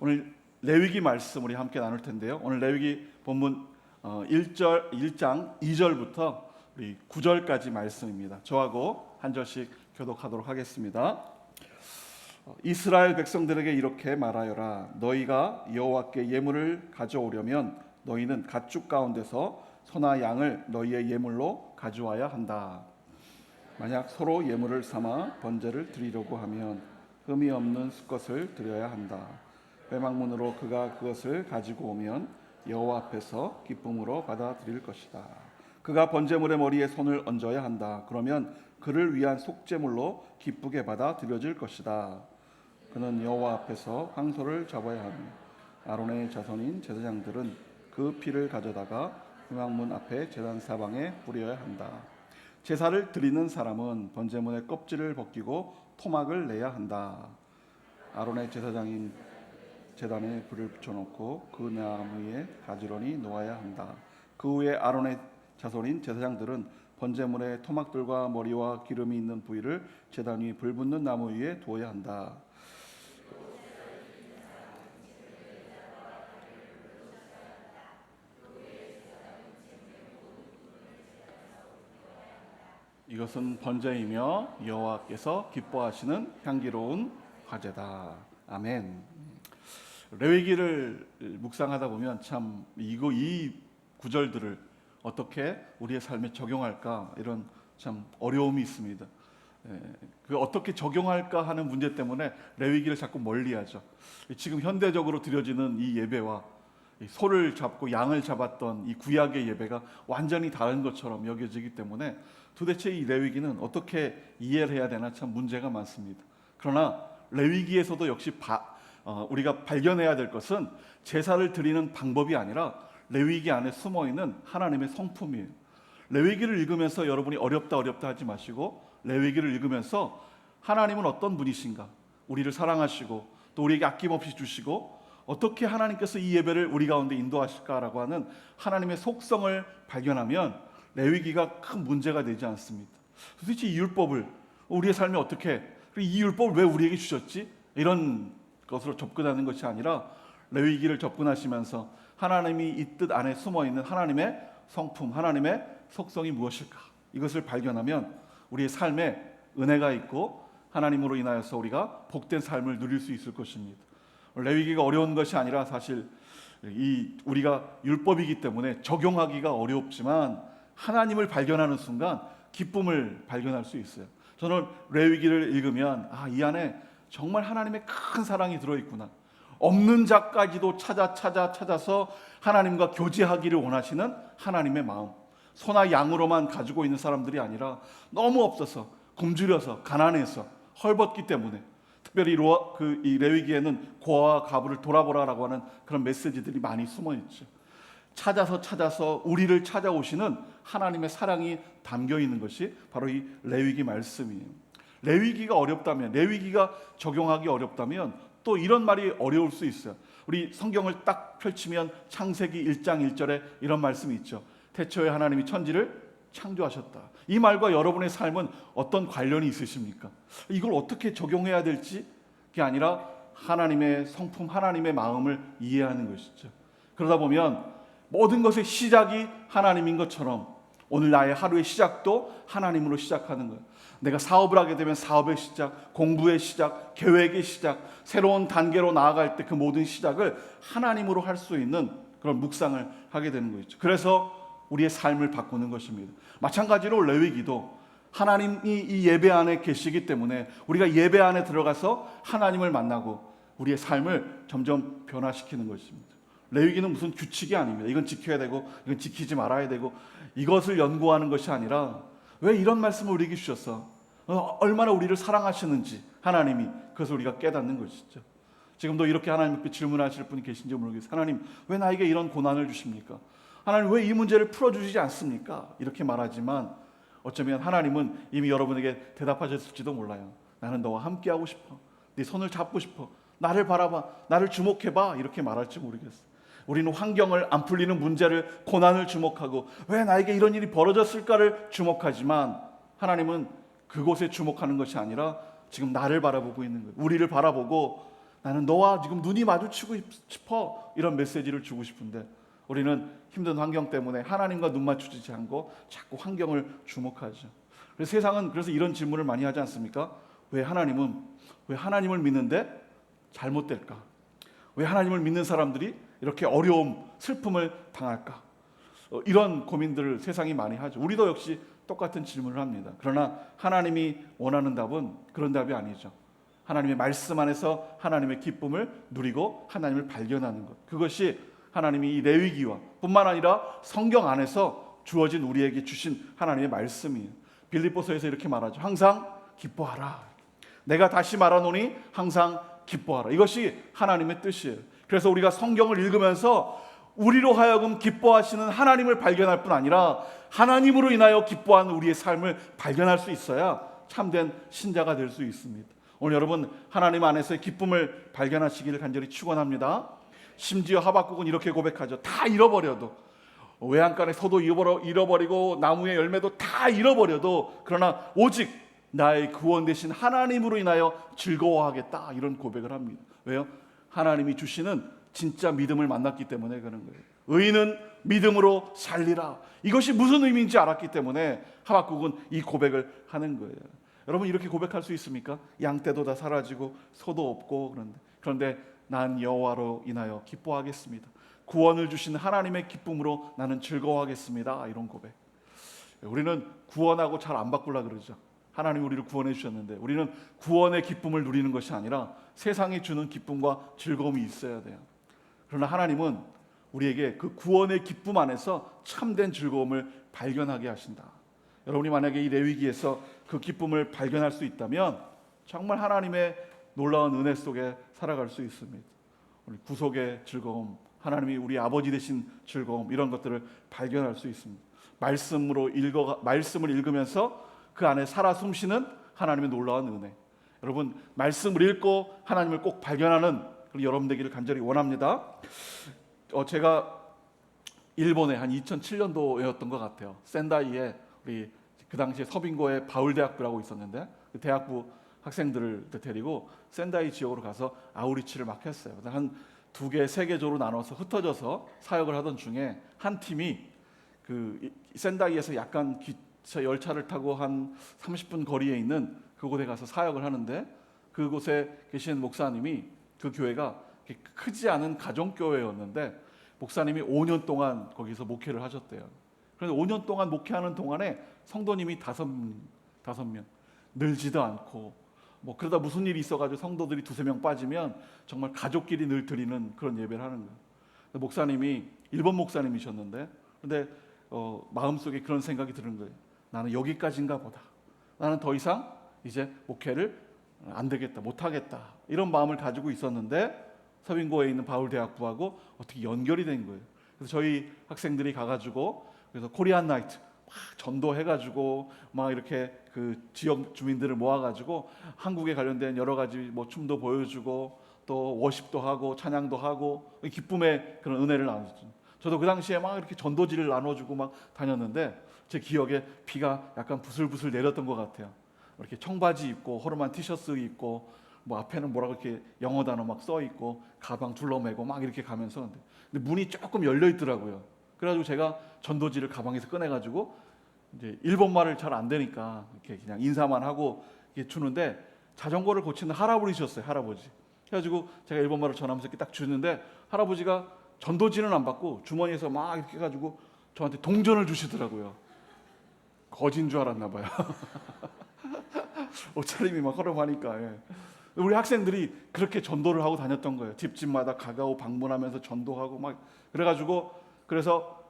오늘 레위기 말씀 우리 함께 나눌 텐데요. 오늘 레위기 본문 1장 2절부터 우리 9절까지 말씀입니다. 저하고 한 절씩 교독하도록 하겠습니다. 이스라엘 백성들에게 이렇게 말하여라. 너희가 여호와께 예물을 가져오려면 너희는 가축 가운데서 소나 양을 너희의 예물로 가져와야 한다. 만약 서로 예물을 삼아 번제를 드리려고 하면 흠이 없는 수컷을 드려야 한다. 회막문으로 그가 그것을 가지고 오면 여호와 앞에서 기쁨으로 받아들일 것이다. 그가 번제물의 머리에 손을 얹어야 한다. 그러면 그를 위한 속죄물로 기쁘게 받아들여질 것이다. 그는 여호와 앞에서 황소를 잡아야 하며 아론의 자손인 제사장들은 그 피를 가져다가 회막문 앞에 제단 사방에 뿌려야 한다. 제사를 드리는 사람은 번제물의 껍질을 벗기고 토막을 내야 한다. 아론의 제사장인 제단에 불을 붙여놓고 그 나무에 가지런히 놓아야 한다. 그 후에 아론의 자손인 제사장들은 번제물의 토막들과 머리와 기름이 있는 부위를 제단 위 불 붙는 나무 위에 두어야 한다. 이것은 번제이며 여호와께서 기뻐하시는 향기로운 화제다. 아멘. 레위기를 묵상하다 보면 참 이 구절들을 어떻게 우리의 삶에 적용할까 이런 참 어려움이 있습니다. 그 어떻게 적용할까 하는 문제 때문에 레위기를 자꾸 멀리하죠. 지금 현대적으로 드려지는 이 예배와 소를 잡고 양을 잡았던 이 구약의 예배가 완전히 다른 것처럼 여겨지기 때문에 도대체 이 레위기는 어떻게 이해를 해야 되나 참 문제가 많습니다. 그러나 레위기에서도 역시 우리가 발견해야 될 것은 제사를 드리는 방법이 아니라 레위기 안에 숨어있는 하나님의 성품이에요. 레위기를 읽으면서 여러분이 어렵다 하지 마시고 레위기를 읽으면서 하나님은 어떤 분이신가, 우리를 사랑하시고 또 우리에게 아낌없이 주시고 어떻게 하나님께서 이 예배를 우리 가운데 인도하실까라고 하는 하나님의 속성을 발견하면 레위기가 큰 문제가 되지 않습니다. 도대체 이 율법을 우리의 삶에 어떻게, 이 율법을 왜 우리에게 주셨지? 이런 것으로 접근하는 것이 아니라 레위기를 접근하시면서 하나님이 이 뜻 안에 숨어있는 하나님의 성품, 하나님의 속성이 무엇일까? 이것을 발견하면 우리의 삶에 은혜가 있고 하나님으로 인하여서 우리가 복된 삶을 누릴 수 있을 것입니다. 레위기가 어려운 것이 아니라 사실 우리가 율법이기 때문에 적용하기가 어렵지만 하나님을 발견하는 순간 기쁨을 발견할 수 있어요. 저는 레위기를 읽으면 이 안에 정말 하나님의 큰 사랑이 들어있구나. 없는 자까지도 찾아서 하나님과 교제하기를 원하시는 하나님의 마음. 소나 양으로만 가지고 있는 사람들이 아니라 너무 없어서 굶주려서 가난해서 헐벗기 때문에 특별히 이 레위기에는 고아와 가부를 돌아보라라고 하는 그런 메시지들이 많이 숨어 있죠. 찾아서 우리를 찾아오시는 하나님의 사랑이 담겨 있는 것이 바로 이 레위기 말씀이에요. 레위기가 어렵다면, 레위기가 적용하기 어렵다면 또 이런 말이 어려울 수 있어요. 우리 성경을 딱 펼치면 창세기 1장 1절에 이런 말씀이 있죠. 태초에 하나님이 천지를 창조하셨다. 이 말과 여러분의 삶은 어떤 관련이 있으십니까? 이걸 어떻게 적용해야 될지 게 아니라 하나님의 성품, 하나님의 마음을 이해하는 것이죠. 그러다 보면 모든 것의 시작이 하나님인 것처럼 오늘 나의 하루의 시작도 하나님으로 시작하는 거예요. 내가 사업을 하게 되면 사업의 시작, 공부의 시작, 계획의 시작, 새로운 단계로 나아갈 때 그 모든 시작을 하나님으로 할 수 있는 그런 묵상을 하게 되는 거죠. 그래서 우리의 삶을 바꾸는 것입니다. 마찬가지로 레위기도 하나님이 이 예배 안에 계시기 때문에 우리가 예배 안에 들어가서 하나님을 만나고 우리의 삶을 점점 변화시키는 것입니다. 레위기는 무슨 규칙이 아닙니다. 이건 지켜야 되고 이건 지키지 말아야 되고 이것을 연구하는 것이 아니라 왜 이런 말씀을 우리에게 주셨어? 얼마나 우리를 사랑하시는지 하나님이 그것을 우리가 깨닫는 것이죠. 지금도 이렇게 하나님께 질문하실 분이 계신지 모르겠어요. 하나님 왜 나에게 이런 고난을 주십니까? 하나님 왜 이 문제를 풀어주시지 않습니까? 이렇게 말하지만 어쩌면 하나님은 이미 여러분에게 대답하셨을지도 몰라요. 나는 너와 함께하고 싶어. 네 손을 잡고 싶어. 나를 바라봐. 나를 주목해봐. 이렇게 말할지 모르겠어요. 우리는 환경을 안 풀리는 문제를 고난을 주목하고 왜 나에게 이런 일이 벌어졌을까를 주목하지만 하나님은 그곳에 주목하는 것이 아니라 지금 나를 바라보고 있는 거예요. 우리를 바라보고 나는 너와 지금 눈이 마주치고 싶어. 이런 메시지를 주고 싶은데 우리는 힘든 환경 때문에 하나님과 눈 맞추지 않고 자꾸 환경을 주목하죠. 그래서 세상은 그래서 이런 질문을 많이 하지 않습니까? 왜 하나님을 믿는데 잘못될까? 왜 하나님을 믿는 사람들이 이렇게 어려움, 슬픔을 당할까? 이런 고민들을 세상이 많이 하죠. 우리도 역시 똑같은 질문을 합니다. 그러나 하나님이 원하는 답은 그런 답이 아니죠. 하나님의 말씀 안에서 하나님의 기쁨을 누리고 하나님을 발견하는 것. 그것이 하나님이 이 레위기와 뿐만 아니라 성경 안에서 주어진 우리에게 주신 하나님의 말씀이에요. 빌립보서에서 이렇게 말하죠. 항상 기뻐하라. 내가 다시 말하노니 항상 기뻐하라. 이것이 하나님의 뜻이에요. 그래서 우리가 성경을 읽으면서 우리로 하여금 기뻐하시는 하나님을 발견할 뿐 아니라 하나님으로 인하여 기뻐하는 우리의 삶을 발견할 수 있어야 참된 신자가 될 수 있습니다. 오늘 여러분 하나님 안에서의 기쁨을 발견하시기를 간절히 축원합니다. 심지어 하박국은 이렇게 고백하죠. 다 잃어버려도, 외양간의 소도 잃어버리고 나무의 열매도 다 잃어버려도 그러나 오직 나의 구원 되신 하나님으로 인하여 즐거워하겠다, 이런 고백을 합니다. 왜요? 하나님이 주시는 진짜 믿음을 만났기 때문에 그런 거예요. 의인은 믿음으로 살리라. 이것이 무슨 의미인지 알았기 때문에 하박국은 이 고백을 하는 거예요. 여러분 이렇게 고백할 수 있습니까? 양떼도 다 사라지고 소도 없고 그런데 난 여호와로 인하여 기뻐하겠습니다. 구원을 주신 하나님의 기쁨으로 나는 즐거워하겠습니다. 이런 고백. 우리는 구원하고 잘 안 바꾸려고 그러죠. 하나님 우리를 구원해 주셨는데 우리는 구원의 기쁨을 누리는 것이 아니라 세상이 주는 기쁨과 즐거움이 있어야 돼요. 그러나 하나님은 우리에게 그 구원의 기쁨 안에서 참된 즐거움을 발견하게 하신다. 여러분이 만약에 이 레위기에서 그 기쁨을 발견할 수 있다면 정말 하나님의 놀라운 은혜 속에 살아갈 수 있습니다. 우리 구속의 즐거움, 하나님이 우리 아버지 되신 즐거움, 이런 것들을 발견할 수 있습니다. 말씀을 읽으면서 그 안에 살아 숨쉬는 하나님의 놀라운 은혜. 여러분 말씀을 읽고 하나님을 꼭 발견하는 여러분 되기를 간절히 원합니다. 제가 일본에 한 2007년도였던 것 같아요. 센다이에 우리 그 당시에 서빙고에 바울대학부라고 있었는데 그 대학부 학생들을 데리고 센다이 지역으로 가서 아우리치를 막 했어요. 한 2개, 3개 조로 나눠서 흩어져서 사역을 하던 중에 한 팀이 그 센다이에서 약간 기차 열차를 타고 한 30분 거리에 있는 그곳에 가서 사역을 하는데 그곳에 계신 목사님이 그 교회가 크지 않은 가정교회였는데 목사님이 5년 동안 거기서 목회를 하셨대요. 그런데 5년 동안 목회하는 동안에 성도님이 5명 늘지도 않고 그러다 무슨 일이 있어가지고 성도들이 2-3명 빠지면 정말 가족끼리 늘 드리는 그런 예배를 하는 거예요. 목사님이 일본 목사님이셨는데 근데 마음속에 그런 생각이 드는 거예요. 나는 여기까지인가 보다. 나는 더 이상 이제 목회를 안 되겠다, 못하겠다, 이런 마음을 가지고 있었는데 서빙고에 있는 바울대학부하고 어떻게 연결이 된 거예요. 그래서 저희 학생들이 가가지고 그래서 코리안 나이트 막 전도해가지고 막 이렇게 그 지역 주민들을 모아가지고 한국에 관련된 여러 가지 춤도 보여주고 또 워십도 하고 찬양도 하고 기쁨의 그런 은혜를 나눴죠. 저도 그 당시에 막 이렇게 전도지를 나눠주고 막 다녔는데 제 기억에 비가 약간 부슬부슬 내렸던 것 같아요. 이렇게 청바지 입고 허름한 티셔츠 입고 앞에는 뭐라고 이렇게 영어 단어 막 써 있고 가방 둘러매고 막 이렇게 가면서 근데 문이 조금 열려 있더라고요. 그래가지고 제가 전도지를 가방에서 꺼내가지고 이제 일본말을 잘 안 되니까 이렇게 그냥 인사만 하고 이렇게 주는데 자전거를 고치는 할아버지셨어요. 할아버지. 그래가지고 제가 일본말을 전하면서 이렇게 딱 주는데 할아버지가 전도지는 안 받고 주머니에서 막 이렇게 해가지고 저한테 동전을 주시더라고요. 거진 줄 알았나 봐요. 옷차림이 막 허름하니까. 예. 우리 학생들이 그렇게 전도를 하고 다녔던 거예요. 집집마다 가가오 방문하면서 전도하고 막 그래가지고 그래서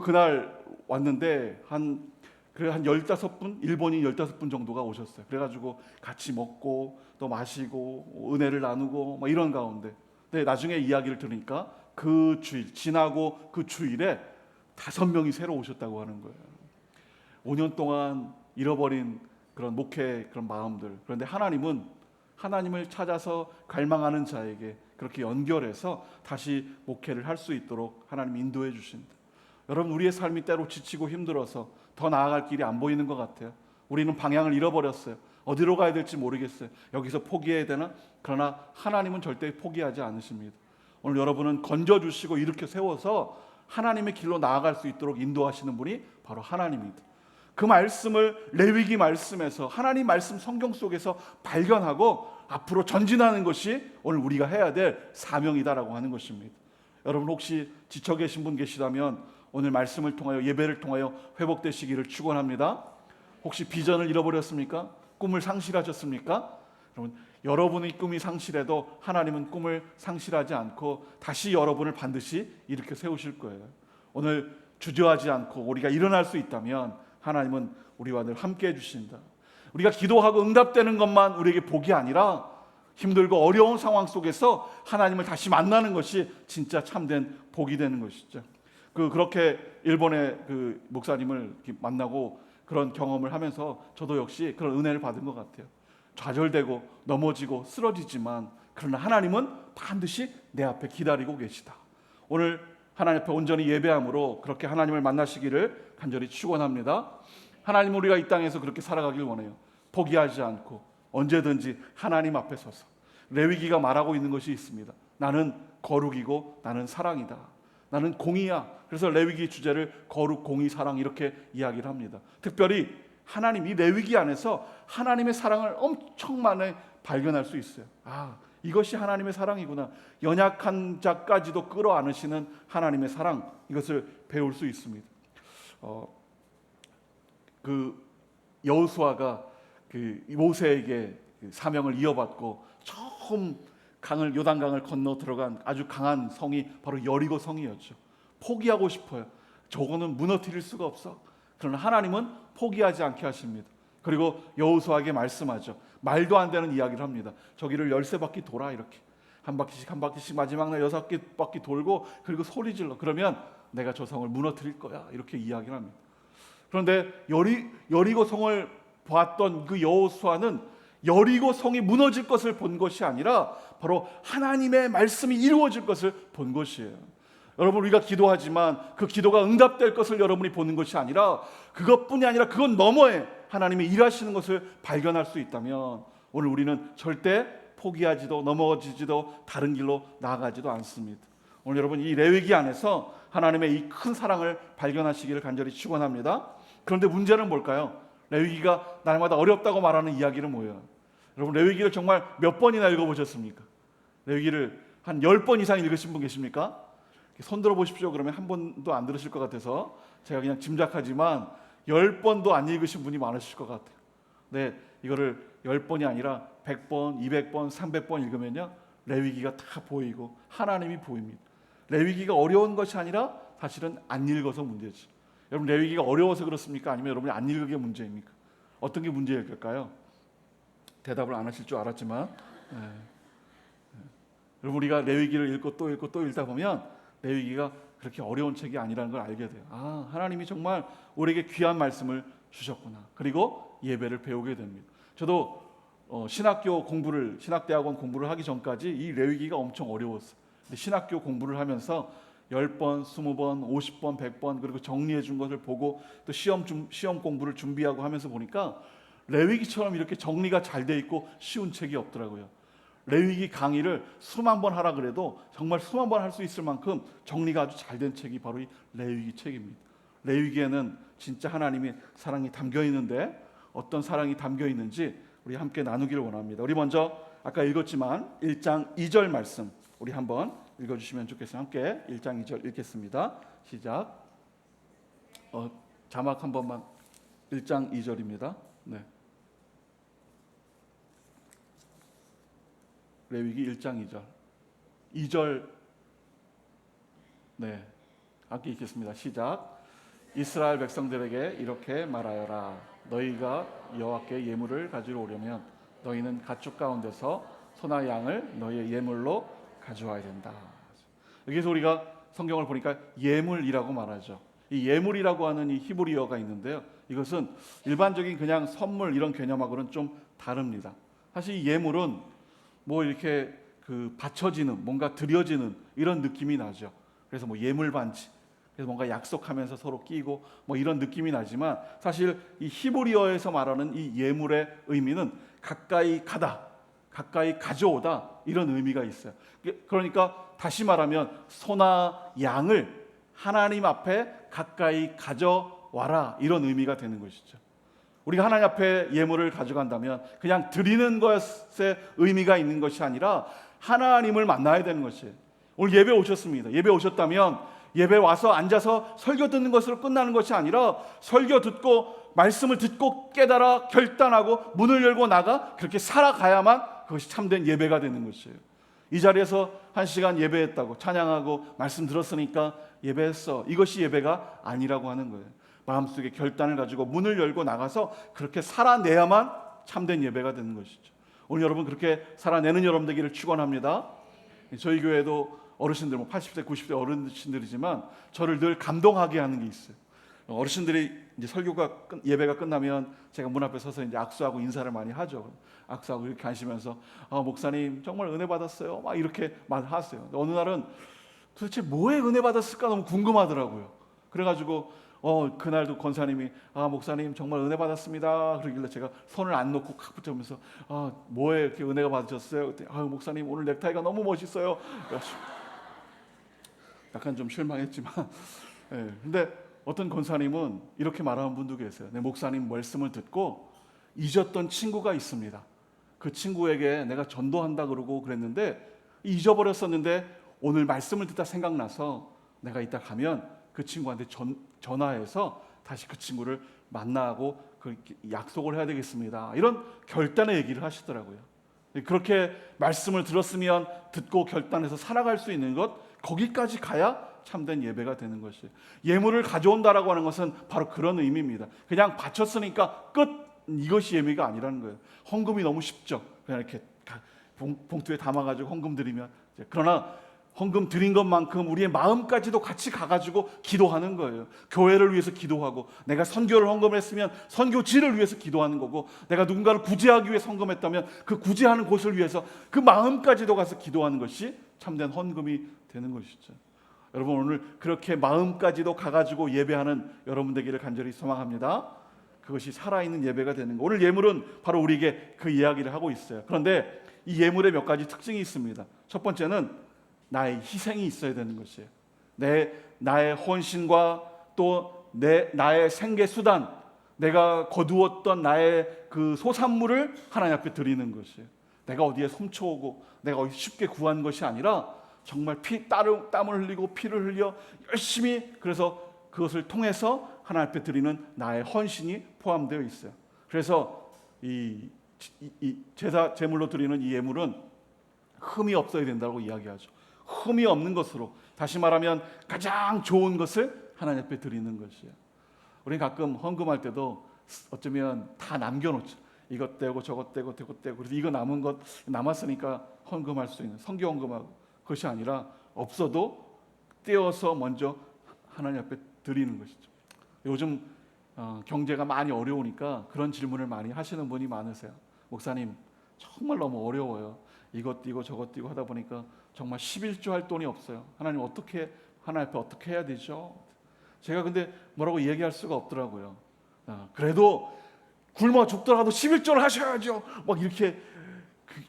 그날 왔는데 한 15분, 일본인 15분 정도가 오셨어요. 그래가지고 같이 먹고 또 마시고 은혜를 나누고 막 이런 가운데 근데 나중에 이야기를 들으니까 그 주일 지나고 그 주일에 5명이 새로 오셨다고 하는 거예요. 5년 동안 잃어버린 그런 목회 그런 마음들. 그런데 하나님은 하나님을 찾아서 갈망하는 자에게 그렇게 연결해서 다시 목회를 할 수 있도록 하나님 인도해 주신다. 여러분 우리의 삶이 때로 지치고 힘들어서 더 나아갈 길이 안 보이는 것 같아요. 우리는 방향을 잃어버렸어요. 어디로 가야 될지 모르겠어요. 여기서 포기해야 되나? 그러나 하나님은 절대 포기하지 않으십니다. 오늘 여러분은 건져주시고 이렇게 세워서 하나님의 길로 나아갈 수 있도록 인도하시는 분이 바로 하나님입니다. 그 말씀을 레위기 말씀에서, 하나님 말씀 성경 속에서 발견하고 앞으로 전진하는 것이 오늘 우리가 해야 될 사명이다라고 하는 것입니다. 여러분 혹시 지쳐 계신 분 계시다면 오늘 말씀을 통하여, 예배를 통하여 회복되시기를 축원합니다. 혹시 비전을 잃어버렸습니까? 꿈을 상실하셨습니까? 여러분, 여러분의 꿈이 상실해도 하나님은 꿈을 상실하지 않고 다시 여러분을 반드시 일으켜 세우실 거예요. 오늘 주저하지 않고 우리가 일어날 수 있다면 하나님은 우리와 늘 함께 해주신다. 우리가 기도하고 응답되는 것만 우리에게 복이 아니라 힘들고 어려운 상황 속에서 하나님을 다시 만나는 것이 진짜 참된 복이 되는 것이죠. 그렇게 일본의 그 목사님을 만나고 그런 경험을 하면서 저도 역시 그런 은혜를 받은 것 같아요. 좌절되고 넘어지고 쓰러지지만 그러나 하나님은 반드시 내 앞에 기다리고 계시다. 오늘 하나님 앞에 온전히 예배함으로 그렇게 하나님을 만나시기를 간절히 축원합니다. 하나님, 우리가 이 땅에서 그렇게 살아가길 원해요. 포기하지 않고 언제든지 하나님 앞에 서서. 레위기가 말하고 있는 것이 있습니다. 나는 거룩이고 나는 사랑이다. 나는 공의야. 그래서 레위기 주제를 거룩, 공의, 사랑 이렇게 이야기를 합니다. 특별히 하나님, 이 레위기 안에서 하나님의 사랑을 엄청 많이 발견할 수 있어요. 이것이 하나님의 사랑이구나. 연약한 자까지도 끌어안으시는 하나님의 사랑, 이것을 배울 수 있습니다. 여호수아가 모세에게 사명을 이어받고 처음 요단강을 건너 들어간 아주 강한 성이 바로 여리고 성이었죠. 포기하고 싶어요. 저거는 무너뜨릴 수가 없어. 그러나 하나님은 포기하지 않게 하십니다. 그리고 여호수아에게 말씀하죠. 말도 안 되는 이야기를 합니다. 저기를 13바퀴 돌아, 이렇게 한 바퀴씩 마지막 날 6바퀴 돌고 그리고 소리 질러. 그러면 내가 저 성을 무너뜨릴 거야, 이렇게 이야기를 합니다. 그런데 여리고 성을 봤던 그 여호수아는 여리고 성이 무너질 것을 본 것이 아니라 바로 하나님의 말씀이 이루어질 것을 본 것이에요. 여러분, 우리가 기도하지만 그 기도가 응답될 것을 여러분이 보는 것이 아니라 그것뿐이 아니라 그것 너머에 하나님이 일하시는 것을 발견할 수 있다면 오늘 우리는 절대 포기하지도 넘어지지도 다른 길로 나아가지도 않습니다. 오늘 여러분, 이 레위기 안에서 하나님의 이 큰 사랑을 발견하시기를 간절히 축원합니다. 그런데 문제는 뭘까요? 레위기가 날마다 어렵다고 말하는 이야기는 뭐예요? 여러분, 레위기를 정말 몇 번이나 읽어보셨습니까? 레위기를 한 10번 이상 읽으신 분 계십니까? 손 들어보십시오. 그러면 한 번도 안 들으실 것 같아서 제가 그냥 짐작하지만 10번도 안 읽으신 분이 많으실 것 같아요. 네, 이거를 10번이 아니라 100번, 200번, 300번 읽으면요, 레위기가 다 보이고 하나님이 보입니다. 레위기가 어려운 것이 아니라 사실은 안 읽어서 문제지. 여러분, 레위기가 어려워서 그렇습니까? 아니면 여러분이 안 읽은 게 문제입니까? 어떤 게 문제일까요? 대답을 안 하실 줄 알았지만, 여러분, 우리가 레위기를 읽고 또 읽고 또 읽다 보면 레위기가 그렇게 어려운 책이 아니라는 걸 알게 돼요. 하나님이 정말 우리에게 귀한 말씀을 주셨구나. 그리고 예배를 배우게 됩니다. 저도 신학대학원 공부를 하기 전까지 이 레위기가 엄청 어려웠어요. 근데 신학교 공부를 하면서 10번, 20번, 50번, 100번 그리고 정리해 준 것을 보고 또 시험 공부를 준비하고 하면서 보니까 레위기처럼 이렇게 정리가 잘 돼 있고 쉬운 책이 없더라고요. 레위기 강의를 수만 번 하라 그래도 정말 수만 번 할 수 있을 만큼 정리가 아주 잘 된 책이 바로 이 레위기 책입니다. 레위기에는 진짜 하나님의 사랑이 담겨 있는데 어떤 사랑이 담겨 있는지 우리 함께 나누기를 원합니다. 우리 먼저 아까 읽었지만 1장 2절 말씀 우리 한번 읽어주시면 좋겠습니다. 함께 1장 2절 읽겠습니다. 시작. 자막 한 번만. 1장 2절입니다. 네. 레위기 1장 2절. 2절. 네. 함께 읽겠습니다. 시작. 이스라엘 백성들에게 이렇게 말하여라. 너희가 여호와께 예물을 가지러 오려면 너희는 가축 가운데서 소나 양을 너희의 예물로 가져와야 된다. 여기서 우리가 성경을 보니까 예물이라고 말하죠. 이 예물이라고 하는 이 히브리어가 있는데요. 이것은 일반적인 그냥 선물 이런 개념하고는 좀 다릅니다. 사실 이 예물은 뭐 이렇게 받쳐지는 뭔가 드려지는 이런 느낌이 나죠. 그래서 뭐 예물 반지, 그래서 뭔가 약속하면서 서로 끼고 뭐 이런 느낌이 나지만 사실 이 히브리어에서 말하는 이 예물의 의미는 가까이 가다, 가까이 가져오다 이런 의미가 있어요. 그러니까 다시 말하면 소나 양을 하나님 앞에 가까이 가져와라 이런 의미가 되는 것이죠. 우리가 하나님 앞에 예물을 가져간다면 그냥 드리는 것에 의미가 있는 것이 아니라 하나님을 만나야 되는 것이에요. 오늘 예배 오셨습니다. 예배 오셨다면 예배 와서 앉아서 설교 듣는 것으로 끝나는 것이 아니라 설교 듣고 말씀을 듣고 깨달아 결단하고 문을 열고 나가 그렇게 살아가야만 그것이 참된 예배가 되는 것이에요. 이 자리에서 1시간 예배했다고 찬양하고 말씀 들었으니까 예배했어, 이것이 예배가 아니라고 하는 거예요. 마음속에 결단을 가지고 문을 열고 나가서 그렇게 살아내야만 참된 예배가 되는 것이죠. 오늘 여러분 그렇게 살아내는 여러분 되기를 축원합니다. 저희 교회도 어르신들 80대 90대 어르신들이지만 저를 늘 감동하게 하는 게 있어요. 어르신들이 이제 설교가 예배가 끝나면 제가 문 앞에 서서 이제 악수하고 인사를 많이 하죠. 악수하고 이렇게 하시면서 목사님 정말 은혜 받았어요, 막 이렇게 말하세요. 어느 날은 도대체 뭐에 은혜 받았을까 너무 궁금하더라고요. 그래가지고 그날도 권사님이 목사님 정말 은혜 받았습니다 그러길래 제가 손을 안 놓고 칵 붙여면서 뭐에 이렇게 은혜가 받으셨어요? 그때 목사님 오늘 넥타이가 너무 멋있어요. 약간 좀 실망했지만 근데 어떤 권사님은 이렇게 말하는 분도 계세요. 내 목사님 말씀을 듣고 잊었던 친구가 있습니다. 그 친구에게 내가 전도한다 그러고 그랬는데 잊어버렸었는데 오늘 말씀을 듣다 생각나서 내가 이따 가면 그 친구한테 전화해서 다시 그 친구를 만나고 그 약속을 해야 되겠습니다. 이런 결단의 얘기를 하시더라고요. 그렇게 말씀을 들었으면 듣고 결단해서 살아갈 수 있는 것, 거기까지 가야 참된 예배가 되는 것이에요. 예물을 가져온다라고 하는 것은 바로 그런 의미입니다. 그냥 바쳤으니까 끝, 이것이 예배가 아니라는 거예요. 헌금이 너무 쉽죠. 그냥 이렇게 봉투에 담아가지고 헌금 드리면. 그러나 헌금 드린 것만큼 우리의 마음까지도 같이 가가지고 기도하는 거예요. 교회를 위해서 기도하고, 내가 선교를 헌금했으면 선교지를 위해서 기도하는 거고, 내가 누군가를 구제하기 위해 헌금했다면 그 구제하는 곳을 위해서 그 마음까지도 가서 기도하는 것이 참된 헌금이 되는 것이죠. 여러분 오늘 그렇게 마음까지도 가가지고 예배하는 여러분 되기를 간절히 소망합니다. 그것이 살아있는 예배가 되는 거. 오늘 예물은 바로 우리에게 그 이야기를 하고 있어요. 그런데 이 예물에 몇 가지 특징이 있습니다. 첫 번째는 나의 희생이 있어야 되는 것이에요. 나의 헌신과 또 나의 생계 수단, 내가 거두었던 나의 그 소산물을 하나님 앞에 드리는 것이에요. 내가 어디에 훔쳐오고 내가 어디 쉽게 구한 것이 아니라 정말 땀을 흘리고 피를 흘려 열심히, 그래서 그것을 통해서 하나님 앞에 드리는 나의 헌신이 포함되어 있어요. 그래서 이 제사 제물로 드리는 이 예물은 흠이 없어야 된다고 이야기하죠. 흠이 없는 것으로, 다시 말하면 가장 좋은 것을 하나님 앞에 드리는 것이에요. 우리 가끔 헌금할 때도 어쩌면 다 남겨놓죠. 이것 떼고 저것 떼고 저것 떼고, 그래서 이거 남은 것 남았으니까 헌금할 수 있는 성교 헌금하고, 그것이 아니라 없어도 떼어서 먼저 하나님 앞에 드리는 것이죠. 요즘 경제가 많이 어려우니까 그런 질문을 많이 하시는 분이 많으세요. 목사님 정말 너무 어려워요. 이것 띄고 저것 띄고 하다 보니까 정말 11조 할 돈이 없어요. 하나님 하나님 앞에 어떻게 해야 되죠? 제가 근데 뭐라고 얘기할 수가 없더라고요. 그래도 굶어 죽더라도 11조를 하셔야죠. 막 이렇게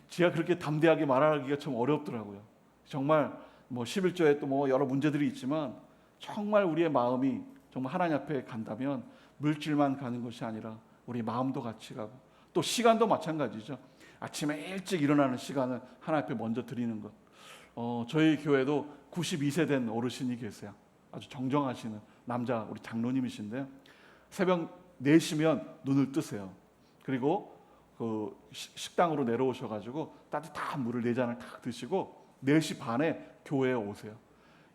제가 그렇게 담대하게 말하기가 좀 어렵더라고요. 정말 11조에 또 여러 문제들이 있지만 정말 우리의 마음이 정말 하나님 앞에 간다면 물질만 가는 것이 아니라 우리 마음도 같이 가고, 또 시간도 마찬가지죠. 아침에 일찍 일어나는 시간을 하나님 앞에 먼저 드리는 것. 저희 교회도 92세 된 어르신이 계세요. 아주 정정하시는 남자 우리 장로님이신데요. 새벽 4시면 눈을 뜨세요. 그리고 그 식당으로 내려오셔가지고 따뜻한 물을 4잔을 탁 드시고 4시 반에 교회에 오세요.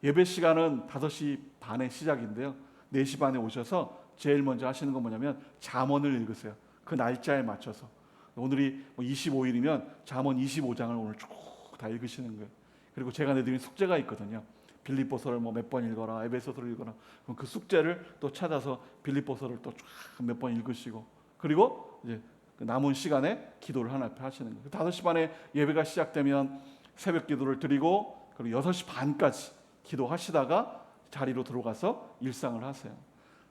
예배 시간은 5시 반에 시작인데요. 4시 반에 오셔서 제일 먼저 하시는 건 뭐냐면 잠언을 읽으세요. 그 날짜에 맞춰서. 오늘이 25일이면 잠언 25장을 오늘 쭉 다 읽으시는 거예요. 그리고 제가 내드린 숙제가 있거든요. 빌립보서를 몇 번 읽어라, 에베소서를 읽어라. 그럼 그 숙제를 또 찾아서 빌립보서를 또 쫙 몇 번 읽으시고, 그리고 이제 그 남은 시간에 기도를 하나님 앞에 하시는 거예요. 5시 반에 예배가 시작되면 새벽 기도를 드리고, 그리고 6시 반까지 기도하시다가 자리로 들어가서 일상을 하세요.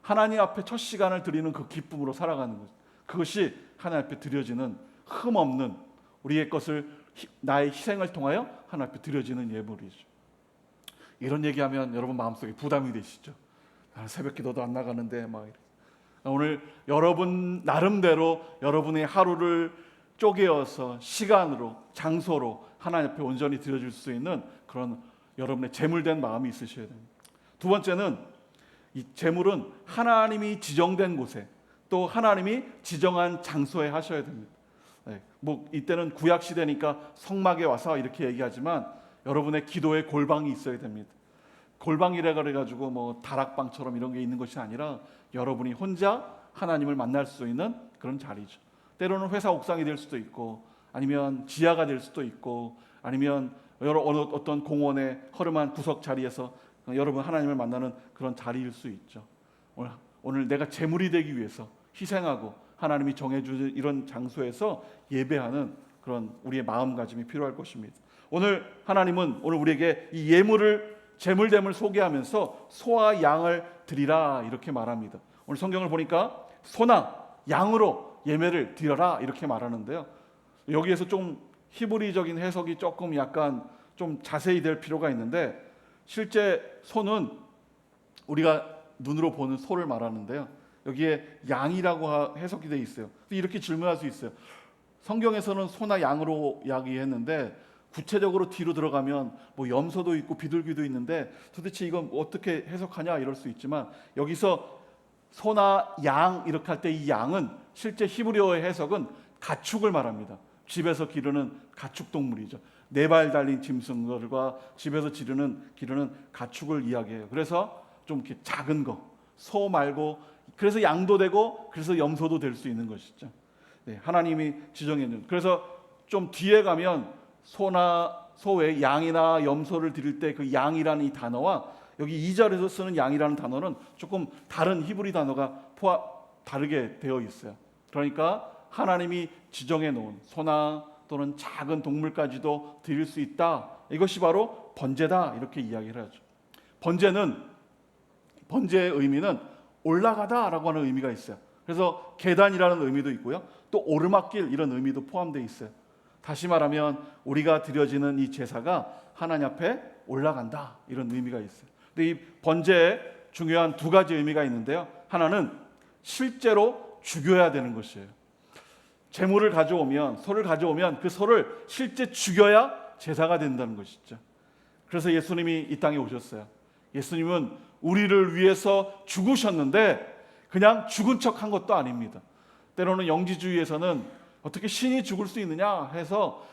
하나님 앞에 첫 시간을 드리는 그 기쁨으로 살아가는 것, 그것이 하나님 앞에 드려지는 흠없는 우리의 것을 나의 희생을 통하여 하나님 앞에 드려지는 예물이죠. 이런 얘기하면 여러분 마음속에 부담이 되시죠? 새벽 기도도 안 나가는데 막 오늘 여러분 나름대로 여러분의 하루를 쪼개어서 시간으로 장소로 하나님 앞에 온전히 드려줄 수 있는 그런 여러분의 재물된 마음이 있으셔야 됩니다. 두 번째는 이 재물은 하나님이 지정된 곳에 또 하나님이 지정한 장소에 하셔야 됩니다. 뭐 이때는 구약 시대니까 성막에 와서 이렇게 얘기하지만 여러분의 기도의 골방이 있어야 됩니다. 골방이라 그래가지고 뭐 다락방처럼 이런 게 있는 것이 아니라 여러분이 혼자 하나님을 만날 수 있는 그런 자리죠. 때로는 회사 옥상이 될 수도 있고 아니면 지하가 될 수도 있고 아니면 어떤 공원의 허름한 구석 자리에서 여러분 하나님을 만나는 그런 자리일 수 있죠. 오늘 내가 제물이 되기 위해서 희생하고 하나님이 정해주는 이런 장소에서 예배하는 그런 우리의 마음가짐이 필요할 것입니다. 오늘 하나님은 오늘 우리에게 이 예물을 제물됨을 소개하면서 소와 양을 드리라 이렇게 말합니다. 오늘 성경을 보니까 소나 양으로 예배를 드려라 이렇게 말하는데요. 여기에서 좀 히브리적인 해석이 조금 약간 좀 자세히 될 필요가 있는데 실제 소는 우리가 눈으로 보는 소를 말하는데요. 여기에 양이라고 해석이 되어 있어요. 이렇게 질문할 수 있어요. 성경에서는 소나 양으로 이야기했는데 구체적으로 뒤로 들어가면 뭐 염소도 있고 비둘기도 있는데 도대체 이건 어떻게 해석하냐 이럴 수 있지만 여기서 소나 양 이렇게 할 때 이 양은 실제 히브리어의 해석은 가축을 말합니다. 집에서 기르는 가축 동물이죠. 네 발 달린 짐승들과 집에서 기르는 가축을 이야기해요. 그래서 좀 이렇게 작은 거, 소 말고 그래서 양도 되고 그래서 염소도 될 수 있는 것이죠. 네, 하나님이 지정해 준. 그래서 좀 뒤에 가면 소 외에 양이나 염소를 드릴 때 그 양이라는 이 단어와 여기 2절에서 쓰는 양이라는 단어는 조금 다른 히브리 단어가 다르게 되어 있어요. 그러니까 하나님이 지정해 놓은 소나 또는 작은 동물까지도 드릴 수 있다. 이것이 바로 번제다 이렇게 이야기를 하죠. 번제의 의미는 올라가다라고 하는 의미가 있어요. 그래서 계단이라는 의미도 있고요. 또 오르막길 이런 의미도 포함되어 있어요. 다시 말하면 우리가 드려지는 이 제사가 하나님 앞에 올라간다 이런 의미가 있어요. 근데 이 번제에 중요한 두 가지 의미가 있는데요. 하나는 실제로 죽여야 되는 것이에요. 제물을 가져오면 소를 가져오면 그 소를 실제 죽여야 제사가 된다는 것이죠. 그래서 예수님이 이 땅에 오셨어요. 예수님은 우리를 위해서 죽으셨는데 그냥 죽은 척한 것도 아닙니다. 때로는 영지주의에서는 어떻게 신이 죽을 수 있느냐 해서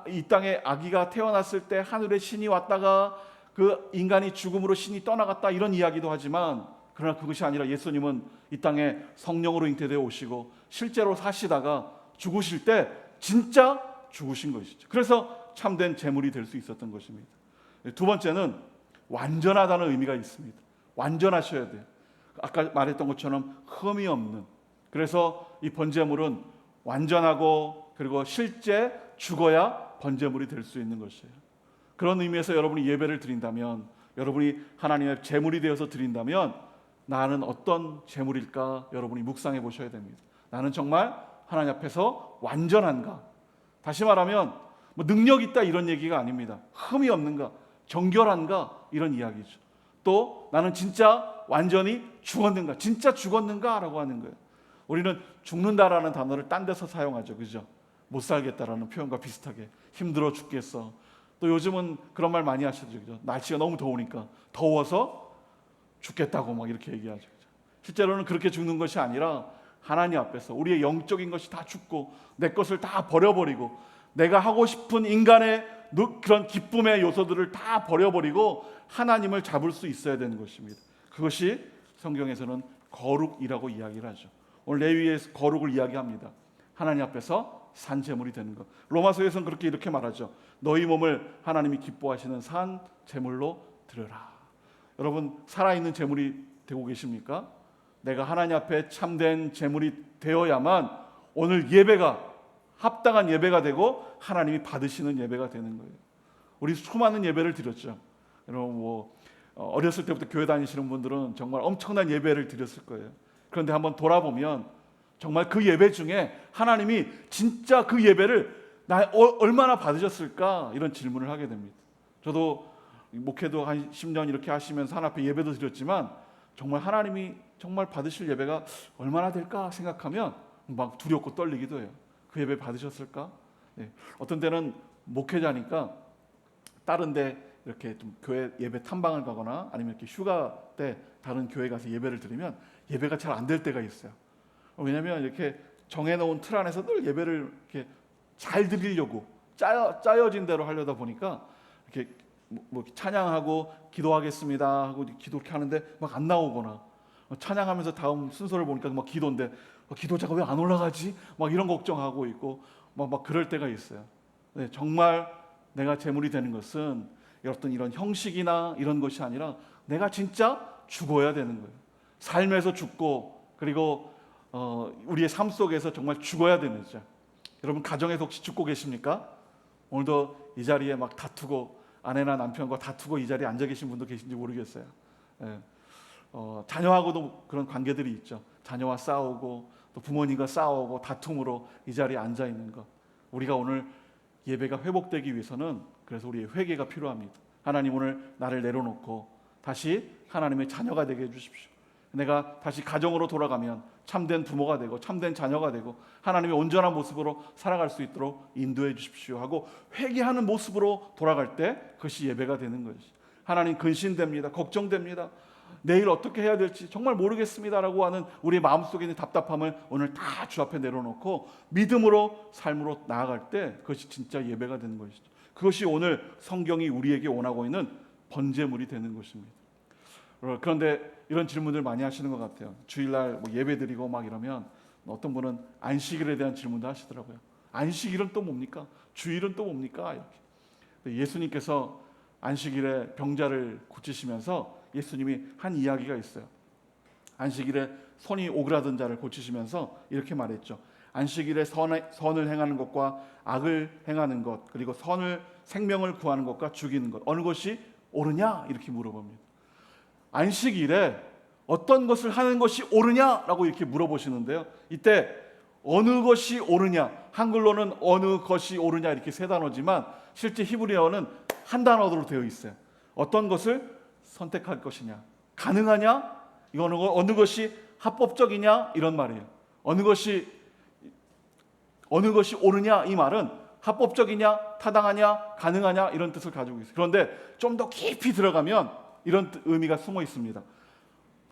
이 땅에 아기가 태어났을 때 하늘에 신이 왔다가 그 인간이 죽음으로 신이 떠나갔다 이런 이야기도 하지만 그러나 그것이 아니라 예수님은 이 땅에 성령으로 잉태되어 오시고 실제로 사시다가 죽으실 때 진짜 죽으신 것이죠. 그래서 참된 제물이 될 수 있었던 것입니다. 두 번째는 완전하다는 의미가 있습니다. 완전하셔야 돼요. 아까 말했던 것처럼 흠이 없는. 그래서 이 번제물은 완전하고 그리고 실제 죽어야 번제물이 될 수 있는 것이에요. 그런 의미에서 여러분이 예배를 드린다면, 여러분이 하나님의 제물이 되어서 드린다면 나는 어떤 제물일까 여러분이 묵상해 보셔야 됩니다. 나는 정말 하나님 앞에서 완전한가? 다시 말하면 뭐 능력 있다 이런 얘기가 아닙니다. 흠이 없는가? 정결한가? 이런 이야기죠. 또 나는 진짜 완전히 죽었는가? 진짜 죽었는가? 라고 하는 거예요. 우리는 죽는다라는 단어를 딴 데서 사용하죠. 그죠? 못 살겠다라는 표현과 비슷하게 힘들어 죽겠어. 또 요즘은 그런 말 많이 하시죠. 그죠? 날씨가 너무 더우니까 더워서 죽겠다고 막 이렇게 얘기하죠. 그죠? 실제로는 그렇게 죽는 것이 아니라 하나님 앞에서 우리의 영적인 것이 다 죽고 내 것을 다 버려버리고 내가 하고 싶은 인간의 그런 기쁨의 요소들을 다 버려버리고 하나님을 잡을 수 있어야 되는 것입니다. 그것이 성경에서는 거룩이라고 이야기를 하죠. 오늘 레위의 거룩을 이야기합니다. 하나님 앞에서 산 제물이 되는 것. 로마서에서는 그렇게 이렇게 말하죠. 너희 몸을 하나님이 기뻐하시는 산 제물로 드려라. 여러분 살아있는 제물이 되고 계십니까? 내가 하나님 앞에 참된 제물이 되어야만 오늘 예배가 합당한 예배가 되고 하나님이 받으시는 예배가 되는 거예요. 우리 수많은 예배를 드렸죠. 여러분 어렸을 때부터 교회 다니시는 분들은 정말 엄청난 예배를 드렸을 거예요. 그런데 한번 돌아보면 정말 그 예배 중에 하나님이 진짜 그 예배를 얼마나 받으셨을까 이런 질문을 하게 됩니다. 저도 목회도 한 10년 이렇게 하시면서 하나님 앞에 예배도 드렸지만 정말 하나님이 정말 받으실 예배가 얼마나 될까 생각하면 막 두렵고 떨리기도 해요. 그 예배 받으셨을까? 네. 어떤 때는 목회자니까 다른 데 이렇게 좀 교회 예배 탐방을 가거나 아니면 이렇게 휴가 때 다른 교회 가서 예배를 드리면 예배가 잘 안 될 때가 있어요. 왜냐하면 이렇게 정해놓은 틀 안에서 늘 예배를 이렇게 잘 드리려고 짜여진 대로 하려다 보니까 이렇게 뭐 찬양하고 기도하겠습니다 하고 기도 이렇게 하는데 막 안 나오거나 찬양하면서 다음 순서를 보니까 막 기도인데 기도자가 왜 안 올라가지? 막 이런 걱정하고 있고 막 그럴 때가 있어요. 네, 정말 내가 제물이 되는 것은 어떤 이런 형식이나 이런 것이 아니라 내가 진짜 죽어야 되는 거예요. 삶에서 죽고 그리고 우리의 삶 속에서 정말 죽어야 되는 자. 여러분 가정에서 혹시 죽고 계십니까? 오늘도 이 자리에 막 다투고 아내나 남편과 다투고 이 자리에 앉아 계신 분도 계신지 모르겠어요. 예. 자녀하고도 그런 관계들이 있죠. 자녀와 싸우고 또 부모님과 싸우고 다툼으로 이 자리에 앉아 있는 것. 우리가 오늘 예배가 회복되기 위해서는 그래서 우리의 회개가 필요합니다. 하나님 오늘 나를 내려놓고 다시 하나님의 자녀가 되게 해주십시오. 내가 다시 가정으로 돌아가면 참된 부모가 되고 참된 자녀가 되고 하나님의 온전한 모습으로 살아갈 수 있도록 인도해 주십시오 하고 회개하는 모습으로 돌아갈 때 그것이 예배가 되는 것이죠. 하나님 근심됩니다. 걱정됩니다. 내일 어떻게 해야 될지 정말 모르겠습니다라고 하는 우리의 마음속에 있는 답답함을 오늘 다 주 앞에 내려놓고 믿음으로 삶으로 나아갈 때 그것이 진짜 예배가 되는 것이죠. 그것이 오늘 성경이 우리에게 원하고 있는 번제물이 되는 것입니다. 그런데 이런 질문들 많이 하시는 것 같아요. 주일날 뭐 예배 드리고 막 이러면 어떤 분은 안식일에 대한 질문도 하시더라고요. 안식일은 또 뭡니까? 주일은 또 뭡니까? 이렇게. 예수님께서 안식일에 병자를 고치시면서 예수님이 한 이야기가 있어요. 안식일에 손이 오그라든 자를 고치시면서 이렇게 말했죠. 안식일에 선을 행하는 것과 악을 행하는 것 그리고 생명을 구하는 것과 죽이는 것 어느 것이 옳으냐? 이렇게 물어봅니다. 안식일에 어떤 것을 하는 것이 옳으냐라고 이렇게 물어보시는데요. 이때 어느 것이 옳으냐, 한글로는 어느 것이 옳으냐 이렇게 세 단어지만 실제 히브리어는 한 단어로 되어 있어요. 어떤 것을 선택할 것이냐, 가능하냐, 이거는 어느 것이 합법적이냐 이런 말이에요. 어느 것이 옳으냐 이 말은 합법적이냐, 타당하냐, 가능하냐 이런 뜻을 가지고 있어요. 그런데 좀 더 깊이 들어가면 이런 의미가 숨어 있습니다.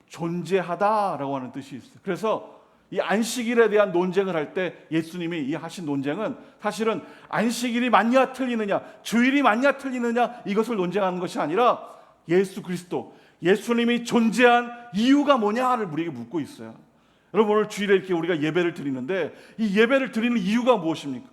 존재하다라고 하는 뜻이 있어요. 그래서 이 안식일에 대한 논쟁을 할 때 예수님이 이 하신 논쟁은 사실은 안식일이 맞냐 틀리느냐, 주일이 맞냐 틀리느냐 이것을 논쟁하는 것이 아니라 예수 그리스도, 예수님이 존재한 이유가 뭐냐를 우리에게 묻고 있어요. 여러분 오늘 주일에 이렇게 우리가 예배를 드리는데 이 예배를 드리는 이유가 무엇입니까?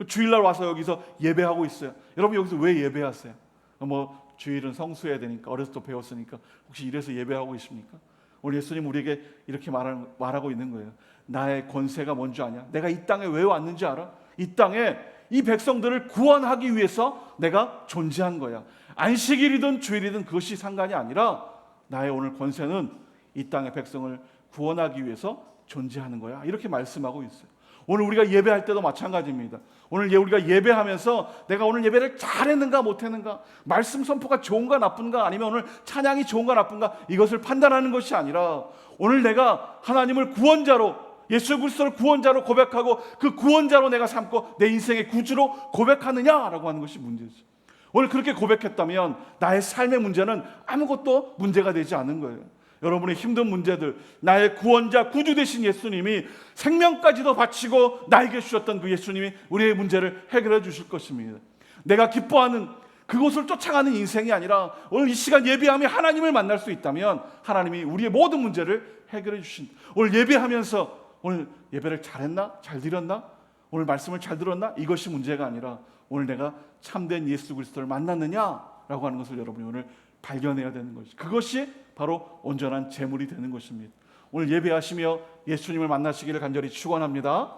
주일날 와서 여기서 예배하고 있어요. 여러분 여기서 왜 예배하세요? 뭐 주일은 성수해야 되니까 어려서 또 배웠으니까 혹시 이래서 예배하고 있습니까? 오늘 예수님 우리에게 이렇게 말하고 있는 거예요. 나의 권세가 뭔지 아냐? 내가 이 땅에 왜 왔는지 알아? 이 땅에 이 백성들을 구원하기 위해서 내가 존재한 거야. 안식일이든 주일이든 그것이 상관이 아니라 나의 오늘 권세는 이 땅의 백성을 구원하기 위해서 존재하는 거야. 이렇게 말씀하고 있어요. 오늘 우리가 예배할 때도 마찬가지입니다. 오늘 우리가 예배하면서 내가 오늘 예배를 잘했는가 못했는가, 말씀 선포가 좋은가 나쁜가, 아니면 오늘 찬양이 좋은가 나쁜가 이것을 판단하는 것이 아니라 오늘 내가 하나님을 구원자로, 예수 그리스도를 구원자로 고백하고 그 구원자로 내가 삼고 내 인생의 구주로 고백하느냐라고 하는 것이 문제죠. 오늘 그렇게 고백했다면 나의 삶의 문제는 아무것도 문제가 되지 않는 거예요. 여러분의 힘든 문제들, 나의 구원자 구주 되신 예수님이 생명까지도 바치고 나에게 주셨던 그 예수님이 우리의 문제를 해결해 주실 것입니다. 내가 기뻐하는 그곳을 쫓아가는 인생이 아니라 오늘 이 시간 예배하며 하나님을 만날 수 있다면 하나님이 우리의 모든 문제를 해결해 주신다. 오늘 예배하면서 오늘 예배를 잘했나? 잘 드렸나? 오늘 말씀을 잘 들었나? 이것이 문제가 아니라 오늘 내가 참된 예수 그리스도를 만났느냐라고 하는 것을 여러분이 오늘 발견해야 되는 것이죠. 그것이 바로 온전한 제물이 되는 것입니다. 오늘 예배하시며 예수님을 만나시기를 간절히 축원합니다.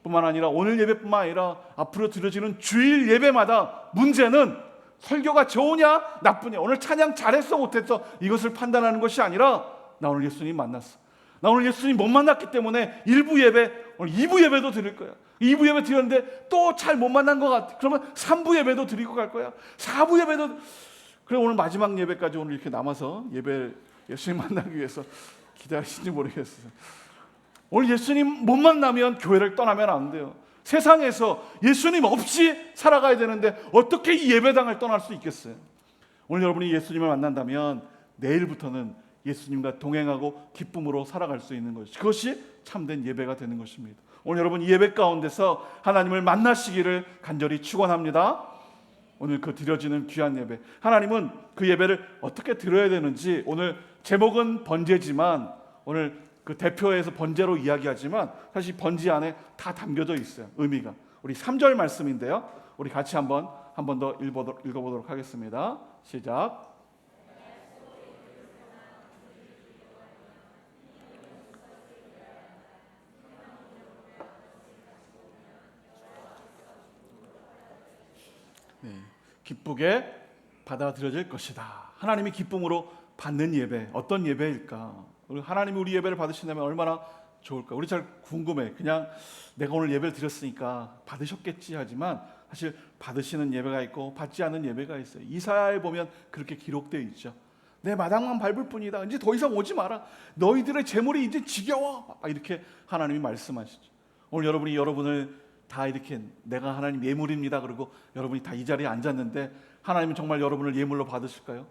뿐만 아니라 오늘 예배뿐만 아니라 앞으로 드려지는 주일 예배마다 문제는 설교가 좋으냐 나쁘냐, 오늘 찬양 잘했어 못했어 이것을 판단하는 것이 아니라 나 오늘 예수님 만났어, 나 오늘 예수님 못 만났기 때문에 1부 예배, 오늘 2부 예배도 드릴 거야. 2부 예배 드렸는데 또 잘 못 만난 것 같아. 그러면 3부 예배도 드리고 갈 거야. 4부 예배도. 그래 오늘 마지막 예배까지 오늘 이렇게 남아서 예배 예수님 만나기 위해서 기다리시는지 모르겠어요. 오늘 예수님 못 만나면 교회를 떠나면 안 돼요. 세상에서 예수님 없이 살아가야 되는데 어떻게 이 예배당을 떠날 수 있겠어요? 오늘 여러분이 예수님을 만난다면 내일부터는 예수님과 동행하고 기쁨으로 살아갈 수 있는 것이, 그것이 참된 예배가 되는 것입니다. 오늘 여러분 이 예배 가운데서 하나님을 만나시기를 간절히 축원합니다. 오늘 그 드려지는 귀한 예배, 하나님은 그 예배를 어떻게 드려야 되는지, 오늘 제목은 번제지만 오늘 그 대표에서 번제로 이야기하지만 사실 번제 안에 다 담겨져 있어요. 의미가. 우리 3절 말씀인데요. 우리 같이 한 번 더 읽어보도록 하겠습니다. 시작. 네, 기쁘게 받아들여질 것이다. 하나님이 기쁨으로 받는 예배, 어떤 예배일까? 하나님이 우리 예배를 받으신다면 얼마나 좋을까? 우리 잘 궁금해. 그냥 내가 오늘 예배를 드렸으니까 받으셨겠지 하지만 사실 받으시는 예배가 있고 받지 않는 예배가 있어요. 이사야에 보면 그렇게 기록되어 있죠. 내 마당만 밟을 뿐이다. 이제 더 이상 오지 마라. 너희들의 재물이 이제 지겨워. 이렇게 하나님이 말씀하시죠. 오늘 여러분이 여러분을 다 이렇게 내가 하나님 예물입니다. 그리고 여러분이 다 이 자리에 앉았는데 하나님은 정말 여러분을 예물로 받으실까요?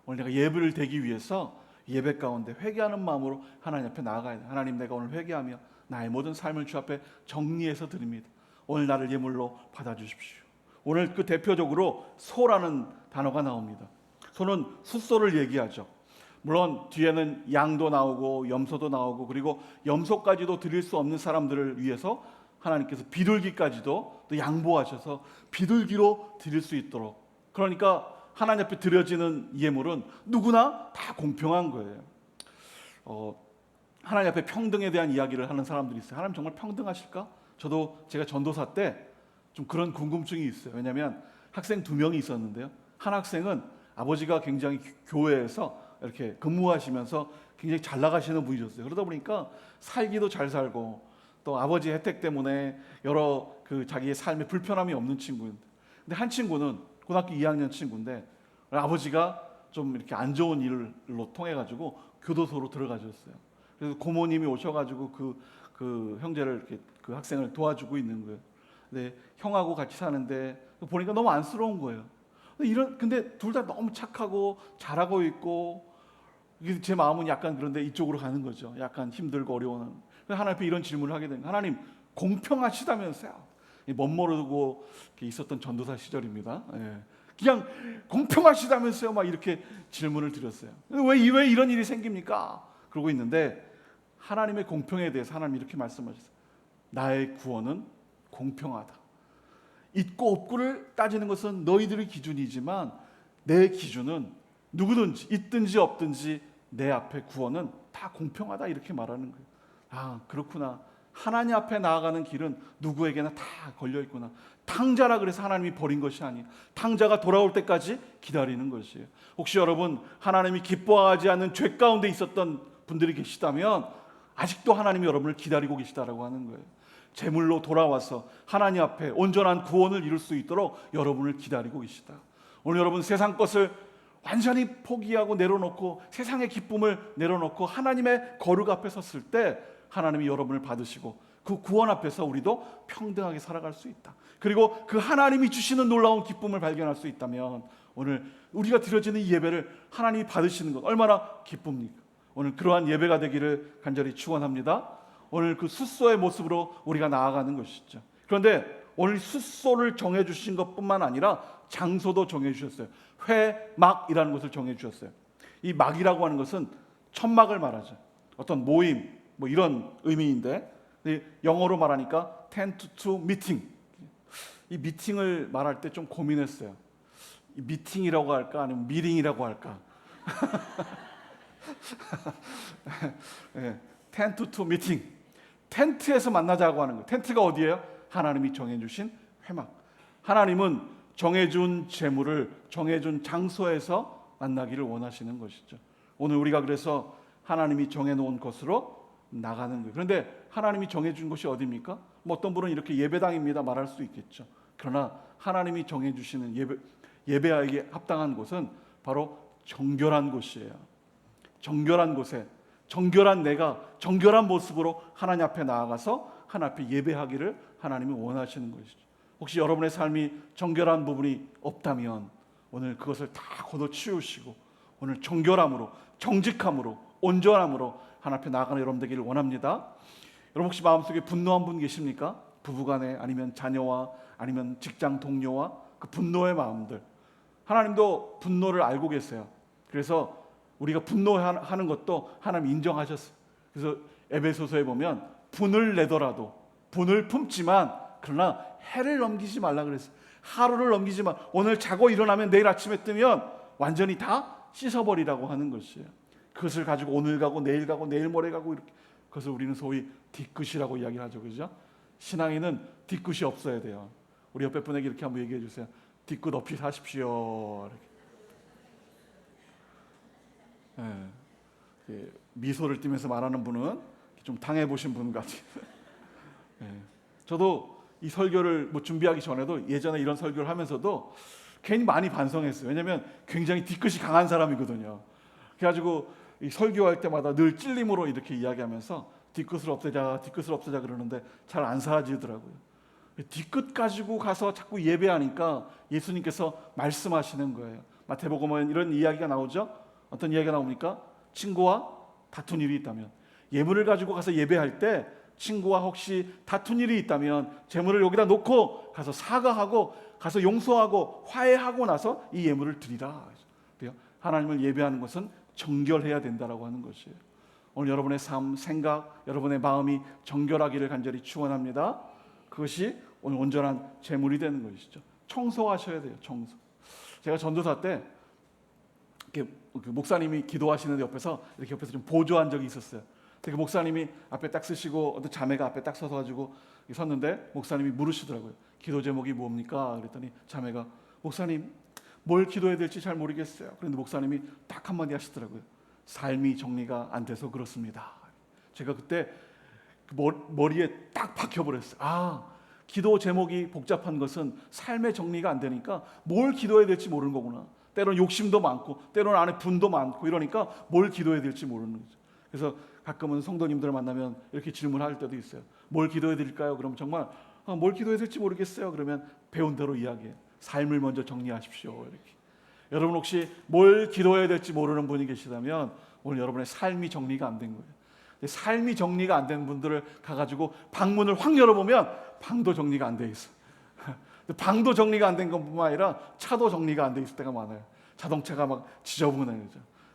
오늘 내가 예배를 드리기 위해서 예배 가운데 회개하는 마음으로 하나님 앞에 나아가야 돼. 하나님, 내가 오늘 회개하며 나의 모든 삶을 주 앞에 정리해서 드립니다. 오늘 나를 예물로 받아주십시오. 오늘 그 대표적으로 소라는 단어가 나옵니다. 소는 숫소를 얘기하죠. 물론 뒤에는 양도 나오고 염소도 나오고, 그리고 염소까지도 드릴 수 없는 사람들을 위해서 하나님께서 비둘기까지도 또 양보하셔서 비둘기로 드릴 수 있도록, 그러니까 하나님 앞에 드려지는 예물은 누구나 다 공평한 거예요. 하나님 앞에 평등에 대한 이야기를 하는 사람들이 있어요. 하나님 정말 평등하실까? 저도 제가 전도사 때 좀 그런 궁금증이 있어요. 왜냐하면 학생 2명이 있었는데요. 한 학생은 아버지가 굉장히 교회에서 이렇게 근무하시면서 굉장히 잘 나가시는 분이셨어요. 그러다 보니까 살기도 잘 살고 또 아버지 혜택 때문에 여러 그 자기의 삶에 불편함이 없는 친구인데, 근데 한 친구는 고등학교 2학년 친구인데 아버지가 좀 이렇게 안 좋은 일로 통해 가지고 교도소로 들어가셨어요. 그래서 고모님이 오셔가지고 그 형제를 이렇게 그 학생을 도와주고 있는 거예요. 근데 형하고 같이 사는데 보니까 너무 안쓰러운 거예요. 근데 둘 다 너무 착하고 잘하고 있고, 제 마음은 약간 그런데 이쪽으로 가는 거죠. 약간 힘들고 어려운. 하나님 앞에 이런 질문을 하게 된 거예요. 하나님 공평하시다면서요? 멋 모르고 있었던 전도사 시절입니다. 예. 그냥 공평하시다면서요? 막 이렇게 질문을 드렸어요. 왜 이런 일이 생깁니까? 그러고 있는데 하나님의 공평에 대해서 하나님 이렇게 말씀하셨어요. 나의 구원은 공평하다. 있고 없고를 따지는 것은 너희들의 기준이지만 내 기준은 누구든지 있든지 없든지 내 앞에 구원은 다 공평하다, 이렇게 말하는 거예요. 아, 그렇구나. 하나님 앞에 나아가는 길은 누구에게나 다 걸려있구나. 탕자라 그래서 하나님이 버린 것이 아니에요. 탕자가 돌아올 때까지 기다리는 것이에요. 혹시 여러분 하나님이 기뻐하지 않는 죄 가운데 있었던 분들이 계시다면 아직도 하나님이 여러분을 기다리고 계시다라고 하는 거예요. 제물로 돌아와서 하나님 앞에 온전한 구원을 이룰 수 있도록 여러분을 기다리고 계시다. 오늘 여러분 세상 것을 완전히 포기하고 내려놓고 세상의 기쁨을 내려놓고 하나님의 거룩 앞에 섰을 때 하나님이 여러분을 받으시고 그 구원 앞에서 우리도 평등하게 살아갈 수 있다. 그리고 그 하나님이 주시는 놀라운 기쁨을 발견할 수 있다면 오늘 우리가 드려지는 이 예배를 하나님이 받으시는 것 얼마나 기쁩니까? 오늘 그러한 예배가 되기를 간절히 축원합니다. 오늘 그 숫소의 모습으로 우리가 나아가는 것이죠. 그런데 오늘 숫소를 정해주신 것뿐만 아니라 장소도 정해주셨어요. 회막이라는 것을 정해주셨어요. 이 막이라고 하는 것은 천막을 말하죠. 어떤 모임 뭐 이런 의미인데 영어로 말하니까 tent to meeting. 이 미팅을 말할 때 좀 고민했어요. 이 미팅이라고 할까 아니면 미링이라고 할까? 네, tent to meeting. 텐트에서 만나자고 하는 거예요. 텐트가 어디예요? 하나님이 정해주신 회막. 하나님은 정해준 재물을 정해준 장소에서 만나기를 원하시는 것이죠. 오늘 우리가 그래서 하나님이 정해놓은 곳으로 나가는 거예요. 그런데 하나님이 정해준 곳이 어디입니까? 뭐 어떤 분은 이렇게 예배당입니다 말할 수 있겠죠. 그러나 하나님이 정해주시는 예배하기에 합당한 곳은 바로 정결한 곳이에요. 정결한 곳에 정결한 내가 정결한 모습으로 하나님 앞에 나아가서 하나님 앞에 예배하기를 하나님이 원하시는 것이죠. 혹시 여러분의 삶이 정결한 부분이 없다면 오늘 그것을 다 걷어치우시고 오늘 정결함으로 정직함으로 온전함으로 하나님 앞에 나아가는 여러분 되기를 원합니다. 여러분 혹시 마음속에 분노한 분 계십니까? 부부간에 아니면 자녀와 아니면 직장 동료와 그 분노의 마음들. 하나님도 분노를 알고 계세요. 그래서 우리가 분노하는 것도 하나님 인정하셨어요. 그래서 에베소서에 보면 분을 내더라도 분을 품지만 그러나 해를 넘기지 말라 그랬어요. 하루를 넘기지 마. 오늘 자고 일어나면 내일 아침에 뜨면 완전히 다 씻어버리라고 하는 것이에요. 그것을 가지고 오늘 가고 내일 가고 내일 모레 가고 이렇게 그것을 우리는 소위 뒤끝이라고 이야기하죠. 그죠? 신앙에는 뒤끝이 없어야 돼요. 우리 옆에 분에게 이렇게 한번 얘기해 주세요. 뒤끝 없이 사십시오. 이렇게. 예, 미소를 띠면서 말하는 분은 좀 당해보신 분 같아요. 예, 저도 이 설교를 뭐 준비하기 전에도 예전에 이런 설교를 하면서도 괜히 많이 반성했어요. 왜냐하면 굉장히 뒤끝이 강한 사람이거든요. 그래가지고 이 설교할 때마다 늘 찔림으로 이렇게 이야기하면서 뒤끝을 없애자 그러는데 잘 안 사라지더라고요. 뒤끝 가지고 가서 자꾸 예배하니까 예수님께서 말씀하시는 거예요. 마태복음은 이런 이야기가 나오죠. 어떤 이야기가 나옵니까? 친구와 다툰 일이 있다면 예물을 가지고 가서 예배할 때 친구와 혹시 다툰 일이 있다면 재물을 여기다 놓고 가서 사과하고 가서 용서하고 화해하고 나서 이 예물을 드리라. 하나님을 예배하는 것은 정결해야 된다라고 하는 것이에요. 오늘 여러분의 삶, 생각, 여러분의 마음이 정결하기를 간절히 축원합니다. 그것이 오늘 온전한 재물이 되는 것이죠. 청소하셔야 돼요. 청소. 제가 전도사 때 이렇게 목사님이 기도하시는데 옆에서 좀 보조한 적이 있었어요. 그 목사님이 앞에 딱 쓰시고 어떤 자매가 앞에 딱 서서 가지고 섰는데 목사님이 물으시더라고요. 기도 제목이 뭡니까? 그랬더니 자매가 목사님 뭘 기도해야 될지 잘 모르겠어요. 그런데 목사님이 딱 한마디 하시더라고요. 삶이 정리가 안 돼서 그렇습니다. 제가 그때 머리에 딱 박혀버렸어요. 아, 기도 제목이 복잡한 것은 삶의 정리가 안 되니까 뭘 기도해야 될지 모르는 거구나. 때로는 욕심도 많고 때로는 안에 분도 많고 이러니까 뭘 기도해야 될지 모르는 거죠. 그래서 가끔은 성도님들을 만나면 이렇게 질문할 때도 있어요. 뭘 기도해야 될까요? 그러면 정말 뭘 기도해야 될지 모르겠어요. 그러면 배운 대로 이야기해요. 삶을 먼저 정리하십시오. 이렇게. 여러분 혹시 뭘 기도해야 될지 모르는 분이 계시다면 오늘 여러분의 삶이 정리가 안 된 거예요. 삶이 정리가 안 된 분들을 가가지고 방문을 확 열어보면 방도 정리가 안 돼 있어. 방도 정리가 안 된 것뿐만 아니라 차도 정리가 안 돼 있을 때가 많아요. 자동차가 막 지저분해요.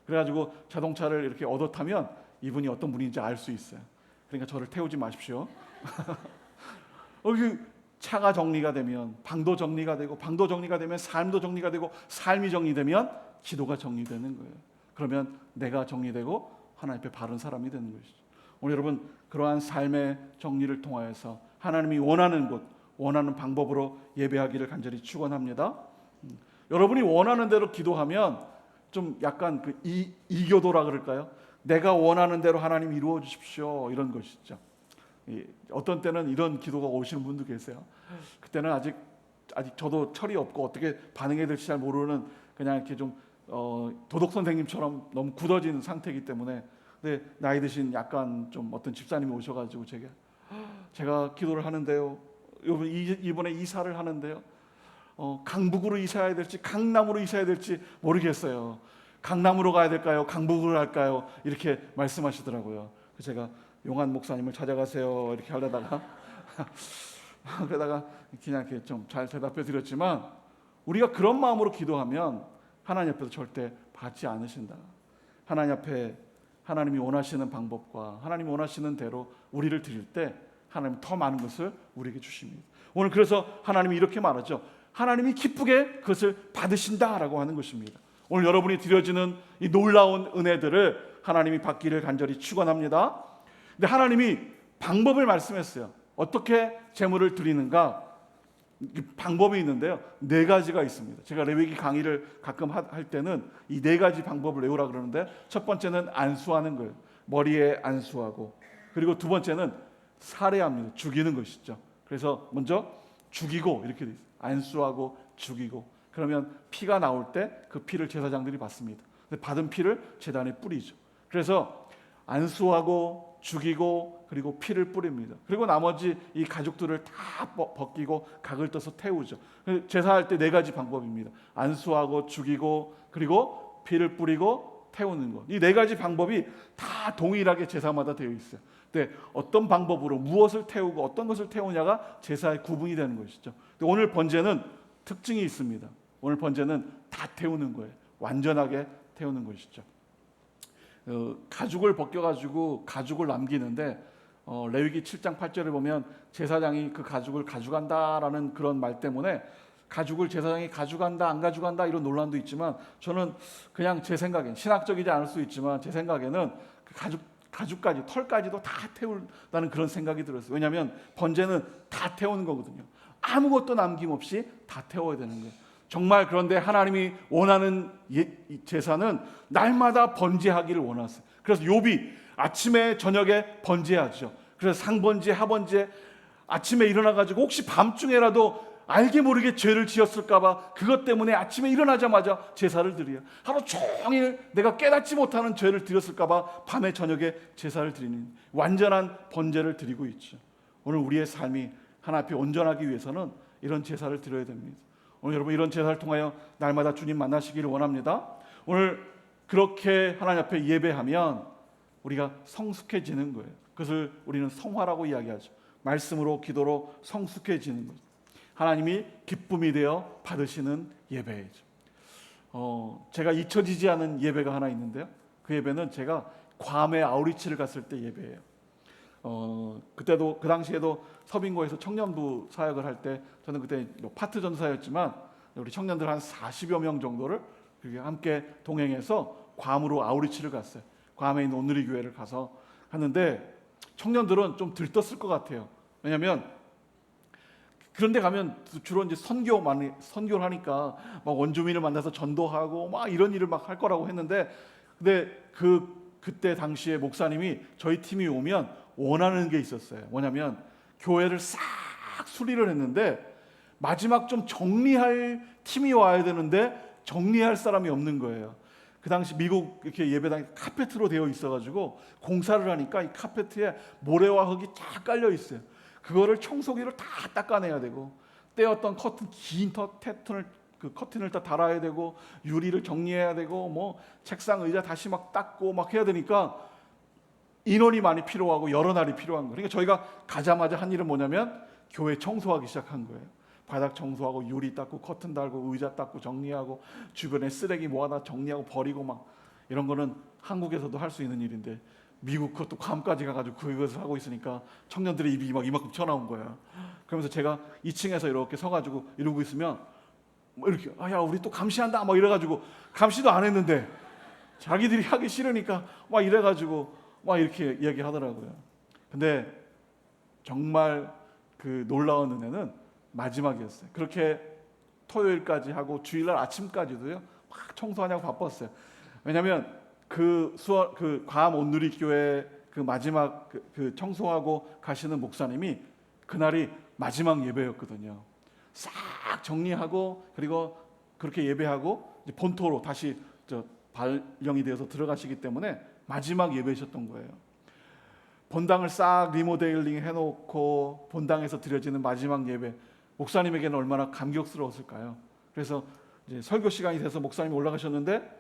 그래가지고 자동차를 이렇게 얻어 타면 이분이 어떤 분인지 알 수 있어요. 그러니까 저를 태우지 마십시오. 차가 정리가 되면 방도 정리가 되고 방도 정리가 되면 삶도 정리가 되고 삶이 정리되면 기도가 정리되는 거예요. 그러면 내가 정리되고 하나님 앞에 바른 사람이 되는 것이죠. 오늘 여러분 그러한 삶의 정리를 통하여서 하나님이 원하는 곳 원하는 방법으로 예배하기를 간절히 축원합니다. 여러분이 원하는 대로 기도하면 좀 약간 그 이교도라 그럴까요? 내가 원하는 대로 하나님 이루어 주십시오 이런 것이죠. 어떤 때는 이런 기도가 오시는 분도 계세요. 그때는 아직 저도 철이 없고 어떻게 반응해야 될지 잘 모르는 그냥 이렇게 좀 도덕 선생님처럼 너무 굳어진 상태이기 때문에 근데 나이 드신 약간 좀 어떤 집사님이 오셔가지고 제가 기도를 하는데요. 이번에 이사를 하는데요. 강북으로 이사해야 될지 강남으로 이사해야 될지 모르겠어요. 강남으로 가야 될까요? 강북으로 갈까요? 이렇게 말씀하시더라고요. 제가 용한 목사님을 찾아가세요 이렇게 하려다가 그러다가 그냥 이렇게 좀 잘 대답해 드렸지만 우리가 그런 마음으로 기도하면 하나님 앞에서 절대 받지 않으신다. 하나님 앞에 하나님이 원하시는 방법과 하나님이 원하시는 대로 우리를 드릴 때 하나님 더 많은 것을 우리에게 주십니다. 오늘 그래서 하나님이 이렇게 말하죠. 하나님이 기쁘게 그것을 받으신다라고 하는 것입니다. 오늘 여러분이 드려지는 이 놀라운 은혜들을 하나님이 받기를 간절히 축원합니다. 근데 하나님이 방법을 말씀했어요. 어떻게 제물을 드리는가? 방법이 있는데요. 네 가지가 있습니다. 제가 레위기 강의를 가끔 할 때는 이 네 가지 방법을 외우라 그러는데, 첫 번째는 안수하는 거예요. 머리에 안수하고, 그리고 두 번째는 살해합니다. 죽이는 것이죠. 그래서 먼저 죽이고 이렇게 돼 있어요. 안수하고 죽이고, 그러면 피가 나올 때 그 피를 제사장들이 받습니다. 받은 피를 제단에 뿌리죠. 그래서 안수하고 죽이고 그리고 피를 뿌립니다. 그리고 나머지 이 가죽들을 다 벗기고 각을 떠서 태우죠. 제사할 때 네 가지 방법입니다. 안수하고 죽이고 그리고 피를 뿌리고 태우는 것. 이 네 가지 방법이 다 동일하게 제사마다 되어 있어요. 근데 어떤 방법으로 무엇을 태우고 어떤 것을 태우냐가 제사의 구분이 되는 것이죠. 근데 오늘 번제는 특징이 있습니다. 오늘 번제는 다 태우는 거예요. 완전하게 태우는 것이죠. 가죽을 벗겨가지고 가죽을 남기는데, 레위기 7장 8절에 보면 제사장이 그 가죽을 가져간다라는 그런 말 때문에 가죽을 제사장이 가져간다 안 가져간다 이런 논란도 있지만, 저는 그냥 제 생각엔, 신학적이지 않을 수 있지만 제 생각에는 그 가죽까지 털까지도 다 태운다는 그런 생각이 들었어요. 왜냐하면 번제는 다 태우는 거거든요. 아무것도 남김없이 다 태워야 되는 거예요. 정말 그런데 하나님이 원하는 제사는 날마다 번제하기를 원하세요. 그래서 욥이 아침에 저녁에 번제하죠. 그래서 상번제, 하번제, 아침에 일어나가지고 혹시 밤중에라도 알게 모르게 죄를 지었을까봐 그것 때문에 아침에 일어나자마자 제사를 드려요. 하루 종일 내가 깨닫지 못하는 죄를 드렸을까봐 밤에 저녁에 제사를 드리는 완전한 번제를 드리고 있죠. 오늘 우리의 삶이 하나님 앞에 온전하기 위해서는 이런 제사를 드려야 됩니다. 오늘 여러분 이런 제사를 통하여 날마다 주님 만나시기를 원합니다. 오늘 그렇게 하나님 앞에 예배하면 우리가 성숙해지는 거예요. 그것을 우리는 성화라고 이야기하죠. 말씀으로 기도로 성숙해지는 거죠. 하나님이 기쁨이 되어 받으시는 예배죠. 제가 잊혀지지 않은 예배가 하나 있는데요. 그 예배는 제가 괌에 아우리치를 갔을 때 예배예요. 그때도 그 당시에도 서빙고에서 청년부 사역을 할 때 저는 그때 파트 전사였지만 우리 청년들 한 40여 명 정도를 함께 동행해서 괌으로 아우리치를 갔어요. 괌에 있는 온누리 교회를 가서 하는데 청년들은 좀 들떴을 것 같아요. 왜냐하면 그런데 가면 주로 이제 선교를 하니까 막 원주민을 만나서 전도하고 막 이런 일을 막 할 거라고 했는데, 근데 그때 당시에 목사님이 저희 팀이 오면 원하는 게 있었어요. 뭐냐면 교회를 싹 수리를 했는데 마지막 좀 정리할 팀이 와야 되는데 정리할 사람이 없는 거예요. 그 당시 미국 이렇게 예배당이 카페트로 되어 있어가지고 공사를 하니까 이 카페트에 모래와 흙이 쫙 깔려 있어요. 그거를 청소기로 다 닦아내야 되고, 떼었던 긴 커튼을 다 달아야 되고, 유리를 정리해야 되고, 뭐 책상 의자 다시 막 닦고 막 해야 되니까 인원이 많이 필요하고 여러 날이 필요한 거예요. 그러니까 저희가 가자마자 한 일은 뭐냐면 교회 청소하기 시작한 거예요. 바닥 청소하고 유리 닦고 커튼 달고 의자 닦고 정리하고 주변에 쓰레기 모아다 정리하고 버리고 막 이런 거는 한국에서도 할 수 있는 일인데 미국 그것도 괌까지 가가지고 그것을 하고 있으니까 청년들의 입이 막 이만큼 튀어나온 거야. 그러면서 제가 2층에서 이렇게 서가지고 이러고 있으면 뭐 이렇게 야 우리 또 감시한다 막 이래가지고 감시도 안 했는데 자기들이 하기 싫으니까 막 이래가지고 막 이렇게 이야기하더라고요. 근데 정말 그 놀라운 은혜는 마지막이었어요. 그렇게 토요일까지 하고 주일날 아침까지도요 막 청소하냐고 바빴어요. 왜냐하면 괌 온누리 교회 그 마지막 그 청소하고 가시는 목사님이 그날이 마지막 예배였거든요. 싹 정리하고 그리고 그렇게 예배하고 이제 본토로 다시 발령이 되어서 들어가시기 때문에 마지막 예배이셨던 거예요. 본당을 싹 리모델링 해놓고 본당에서 드려지는 마지막 예배, 목사님에게는 얼마나 감격스러웠을까요? 그래서 이제 설교 시간이 돼서 목사님이 올라가셨는데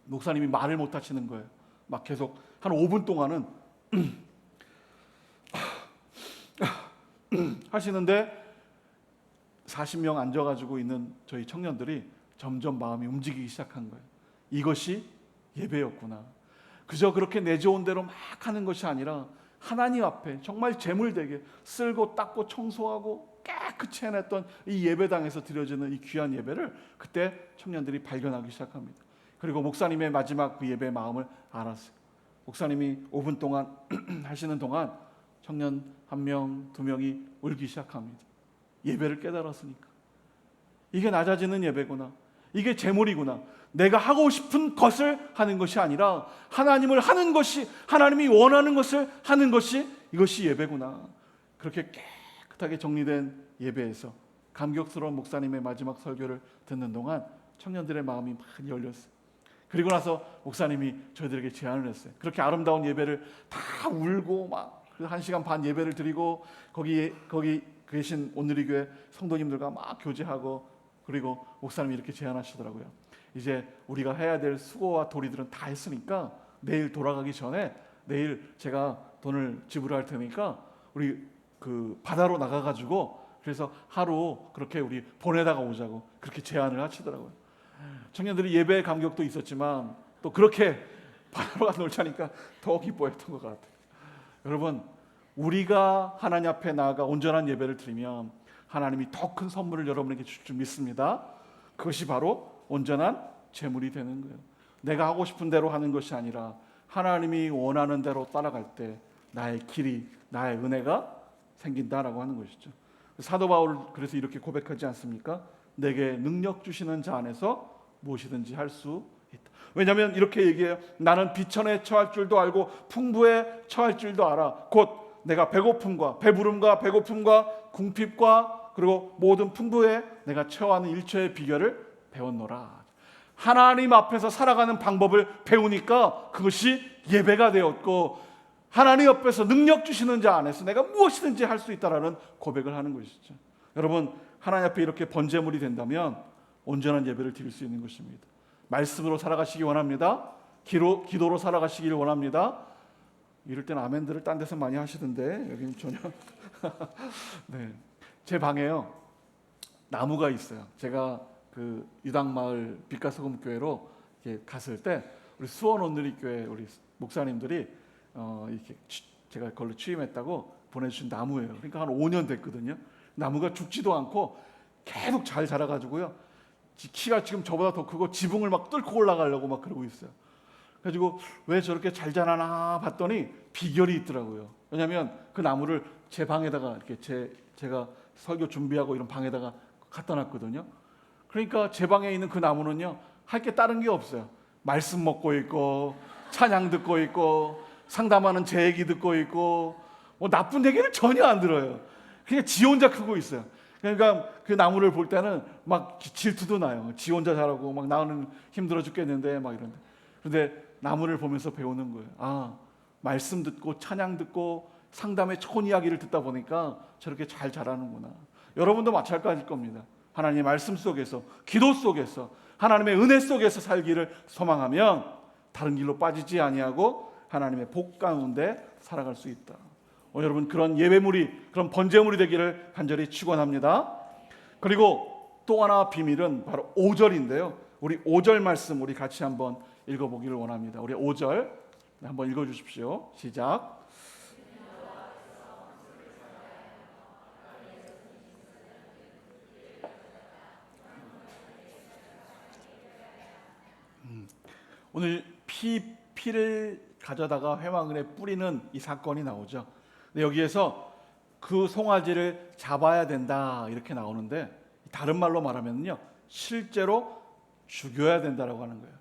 목사님이 말을 못 하시는 거예요. 막 계속 한 5분 동안은 하시는데 40명 앉아가지고 있는 저희 청년들이 점점 마음이 움직이기 시작한 거예요. 이것이 예배였구나. 그저 그렇게 내 좋은 대로 막 하는 것이 아니라 하나님 앞에 정말 재물되게 쓸고 닦고 청소하고 깨끗이 해냈던 이 예배당에서 드려지는 이 귀한 예배를 그때 청년들이 발견하기 시작합니다. 그리고 목사님의 마지막 그 예배의 마음을 알았어요. 목사님이 5분 동안 하시는 동안 청년 1명, 2명이 울기 시작합니다. 예배를 깨달았으니까. 이게 낮아지는 예배구나. 이게 제물이구나. 내가 하고 싶은 것을 하는 것이 아니라 하나님을 하는 것이, 하나님이 원하는 것을 하는 것이, 이것이 예배구나. 그렇게 깨끗하게 정리된 예배에서 감격스러운 목사님의 마지막 설교를 듣는 동안 청년들의 마음이 많이 열렸어요. 그리고 나서 목사님이 저희들에게 제안을 했어요. 그렇게 아름다운 예배를 다 울고 막 1시간 반 예배를 드리고 거기 계신 온누리 교회 성도님들과 막 교제하고, 그리고 목사님이 이렇게 제안하시더라고요. 이제 우리가 해야 될 수고와 도리들은 다 했으니까 내일 돌아가기 전에, 내일 제가 돈을 지불할 테니까 우리 그 바다로 나가가지고 그래서 하루 그렇게 우리 보내다가 오자고 그렇게 제안을 하시더라고요. 청년들이 예배의 감격도 있었지만 또 그렇게 바다로 가서 놀자니까 더 기뻐했던 것 같아요. 여러분, 우리가 하나님 앞에 나아가 온전한 예배를 드리면 하나님이 더 큰 선물을 여러분에게 줄 줄 믿습니다. 그것이 바로 온전한 제물이 되는 거예요. 내가 하고 싶은 대로 하는 것이 아니라 하나님이 원하는 대로 따라갈 때 나의 길이, 나의 은혜가 생긴다라고 하는 것이죠. 사도 바울 그래서 이렇게 고백하지 않습니까? 내게 능력 주시는 자 안에서 무엇이든지 할 수 있다. 왜냐하면 이렇게 얘기해요. 나는 비천에 처할 줄도 알고 풍부에 처할 줄도 알아. 곧 내가 배고픔과 배부름과 배고픔과 궁핍과 그리고 모든 풍부에 내가 처하는 일처의 비결을 배웠노라. 하나님 앞에서 살아가는 방법을 배우니까 그것이 예배가 되었고, 하나님 옆에서 능력 주시는 자 안에서 내가 무엇이든지 할 수 있다라는 고백을 하는 것이죠. 여러분, 하나님 앞에 이렇게 번제물이 된다면 온전한 예배를 드릴 수 있는 것입니다. 말씀으로 살아가시기 원합니다. 기도로 살아가시기를 원합니다. 이럴 때는 아멘들을 딴 데서 많이 하시던데 여기는 전혀. 네, 제 방에요 나무가 있어요. 제가 그 유당마을 빛과소금 교회로 이렇게 갔을 때 우리 수원 온누리 교회 우리 목사님들이 이렇게 제가 그걸로 취임했다고 보내주신 나무예요. 그러니까 한 5년 됐거든요. 나무가 죽지도 않고 계속 잘 자라가지고요. 키가 지금 저보다 더 크고 지붕을 막 뚫고 올라가려고 막 그러고 있어요. 그래가지고 왜 저렇게 잘 자라나 봤더니 비결이 있더라고요. 왜냐하면 그 나무를 제 방에다가 이렇게 제가 설교 준비하고 이런 방에다가 갖다 놨거든요. 그러니까 제 방에 있는 그 나무는요, 할 게 다른 게 없어요. 말씀 먹고 있고 찬양 듣고 있고 상담하는 제 얘기 듣고 있고 뭐 나쁜 얘기를 전혀 안 들어요. 그냥 지 혼자 크고 있어요. 그러니까 그 나무를 볼 때는 막 질투도 나요. 지 혼자 자라고 막 나는 힘들어 죽겠는데 막 이런데. 근데 나무를 보면서 배우는 거예요. 아, 말씀 듣고 찬양 듣고 상담의 좋은 이야기를 듣다 보니까 저렇게 잘 자라는구나. 여러분도 마찬가지일 겁니다. 하나님의 말씀 속에서, 기도 속에서, 하나님의 은혜 속에서 살기를 소망하면 다른 길로 빠지지 아니하고 하나님의 복 가운데 살아갈 수 있다. 여러분, 그런 예배물이, 그런 번제물이 되기를 간절히 축원합니다. 그리고 또 하나 비밀은 바로 5절인데요. 우리 5절 말씀 우리 같이 한번 읽어보기를 원합니다. 우리 5절 한번 읽어주십시오. 시작. 오늘 피를 가져다가 회막은에 뿌리는 이 사건이 나오죠. 근데 여기에서 그 송아지를 잡아야 된다 이렇게 나오는데, 다른 말로 말하면요, 실제로 죽여야 된다라고 하는 거예요.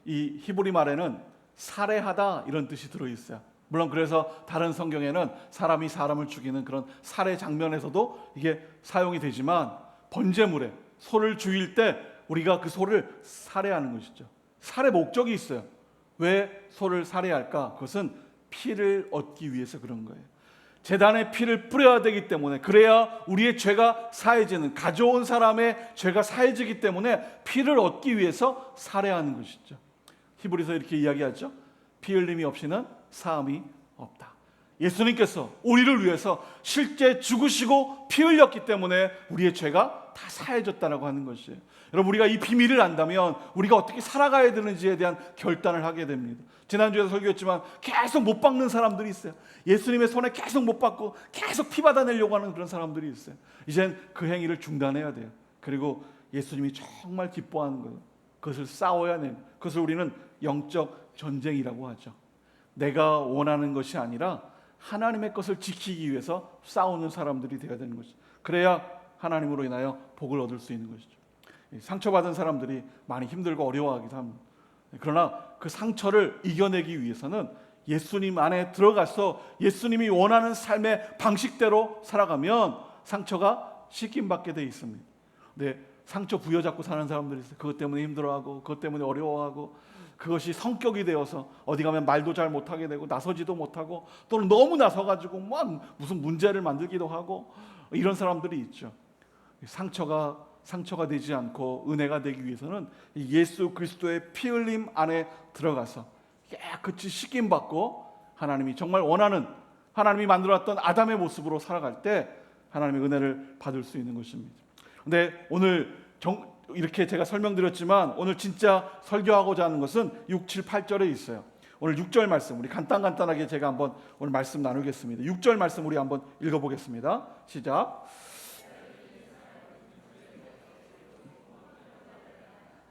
이 히브리 말에는 살해하다 이런 뜻이 들어있어요. 물론 그래서 다른 성경에는 사람이 사람을 죽이는 그런 살해 장면에서도 이게 사용이 되지만, 번제물에 소를 죽일 때 우리가 그 소를 살해하는 것이죠. 살해 목적이 있어요. 왜 소를 살해할까? 그것은 피를 얻기 위해서 그런 거예요. 제단에 피를 뿌려야 되기 때문에, 그래야 우리의 죄가 사해지는, 가져온 사람의 죄가 사해지기 때문에 피를 얻기 위해서 살해하는 것이죠. 히브리서 이렇게 이야기하죠. 피 흘림이 없이는 사함이 없다. 예수님께서 우리를 위해서 실제 죽으시고 피 흘렸기 때문에 우리의 죄가 다 사해졌다라고 하는 것이에요. 여러분, 우리가 이 비밀을 안다면 우리가 어떻게 살아가야 되는지에 대한 결단을 하게 됩니다. 지난주에도 설교했지만 계속 못 박는 사람들이 있어요. 예수님의 손에 계속 못 박고 계속 피 받아내려고 하는 그런 사람들이 있어요. 이젠 그 행위를 중단해야 돼요. 그리고 예수님이 정말 기뻐하는 것, 그것을 싸워야 해요. 그것을 우리는 영적 전쟁이라고 하죠. 내가 원하는 것이 아니라 하나님의 것을 지키기 위해서 싸우는 사람들이 되어야 되는 것이죠. 그래야 하나님으로 인하여 복을 얻을 수 있는 것이죠. 상처받은 사람들이 많이 힘들고 어려워하기도 합니다. 그러나 그 상처를 이겨내기 위해서는 예수님 안에 들어가서 예수님이 원하는 삶의 방식대로 살아가면 상처가 씻김받게 돼 있습니다. 근데 상처 부여잡고 사는 사람들이 있어요. 그것 때문에 힘들어하고 그것 때문에 어려워하고 그것이 성격이 되어서 어디 가면 말도 잘 못하게 되고 나서지도 못하고 또는 너무 나서가지고 무슨 문제를 만들기도 하고 이런 사람들이 있죠. 상처가 되지 않고 은혜가 되기 위해서는 예수 그리스도의 피 흘림 안에 들어가서 깨끗이 씻김받고 하나님이 정말 원하는 하나님이 만들어놨던 아담의 모습으로 살아갈 때 하나님의 은혜를 받을 수 있는 것입니다. 근데 오늘 이렇게 제가 설명드렸지만 오늘 진짜 설교하고자 하는 것은 6, 7, 8절에 있어요. 오늘 6절 말씀 우리 간단하게 제가 한번 오늘 말씀 나누겠습니다. 6절 말씀 우리 한번 읽어보겠습니다. 시작.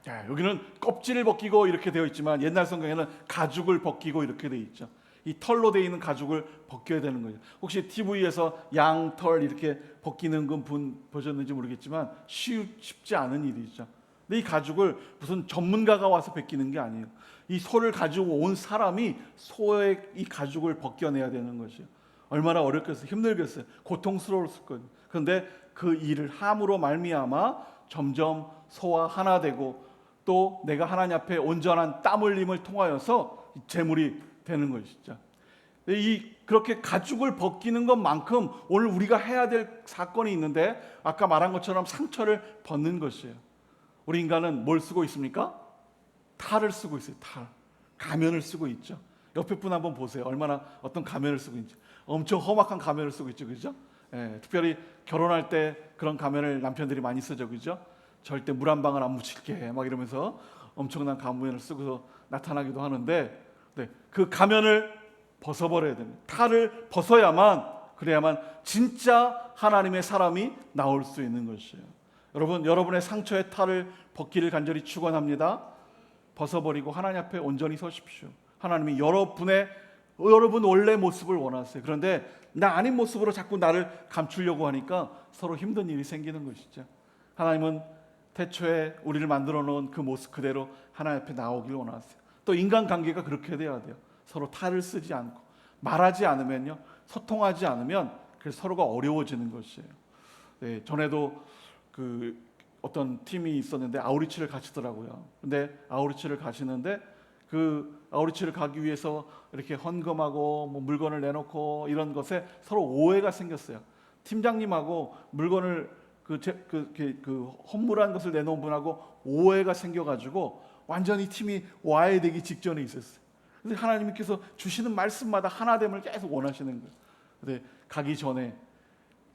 자, 여기는 껍질을 벗기고 이렇게 되어 있지만 옛날 성경에는 가죽을 벗기고 이렇게 되어 있죠. 이 털로 되어 있는 가죽을 벗겨야 되는 거예요. 혹시 TV에서 양털 이렇게 벗기는 건 보셨는지 모르겠지만 쉽지 않은 일이죠. 근데 이 가죽을 무슨 전문가가 와서 벗기는 게 아니에요. 이 소를 가지고 온 사람이 소의 이 가죽을 벗겨내야 되는 것이에요. 얼마나 어렵겠어요. 힘들겠어요. 고통스러웠을 거예요. 그런데 그 일을 함으로 말미암아 점점 소와 하나 되고 또 내가 하나님 앞에 온전한 땀 흘림을 통하여서 제물이 되는 것이죠. 그렇게 가죽을 벗기는 것만큼 오늘 우리가 해야 될 사건이 있는데 아까 말한 것처럼 상처를 벗는 것이에요. 우리 인간은 뭘 쓰고 있습니까? 탈을 쓰고 있어요. 탈. 가면을 쓰고 있죠. 옆에 분 한번 보세요. 얼마나 어떤 가면을 쓰고 있는지. 엄청 험악한 가면을 쓰고 있죠. 그죠? 예, 특별히 결혼할 때 그런 가면을 남편들이 많이 쓰죠. 그죠? 절대 물 한 방울 안 묻힐게 막 이러면서 엄청난 가면을 쓰고서 나타나기도 하는데 그 가면을 벗어버려야 됩니다. 탈을 그래야만 진짜 하나님의 사람이 나올 수 있는 것이에요. 여러분의 상처의 탈을 벗기를 간절히 축원합니다. 벗어버리고 하나님 앞에 온전히 서십시오. 하나님이 여러분 원래 모습을 원하세요. 그런데 나 아닌 모습으로 자꾸 나를 감추려고 하니까 서로 힘든 일이 생기는 것이죠. 하나님은 태초에 우리를 만들어 놓은 그 모습 그대로 하나님 앞에 나오길 원하세요. 또 인간관계가 그렇게 돼야 돼요. 서로 탈을 쓰지 않고 말하지 않으면요, 소통하지 않으면 그래서 서로가 어려워지는 것이에요. 네, 전에도 어떤 팀이 있었는데 아우리치를 가시더라고요. 근데 아우리치를 가시는데 그 아우리치를 가기 위해서 이렇게 헌금하고 물건을 내놓고 이런 것에 서로 오해가 생겼어요. 팀장님하고 물건을 헌물한 것을 내놓은 분하고 오해가 생겨가지고 완전히 팀이 와해되기 직전에 있었어요. 그래서 하나님께서 주시는 말씀마다 하나됨을 계속 원하시는 거예요. 근데 가기 전에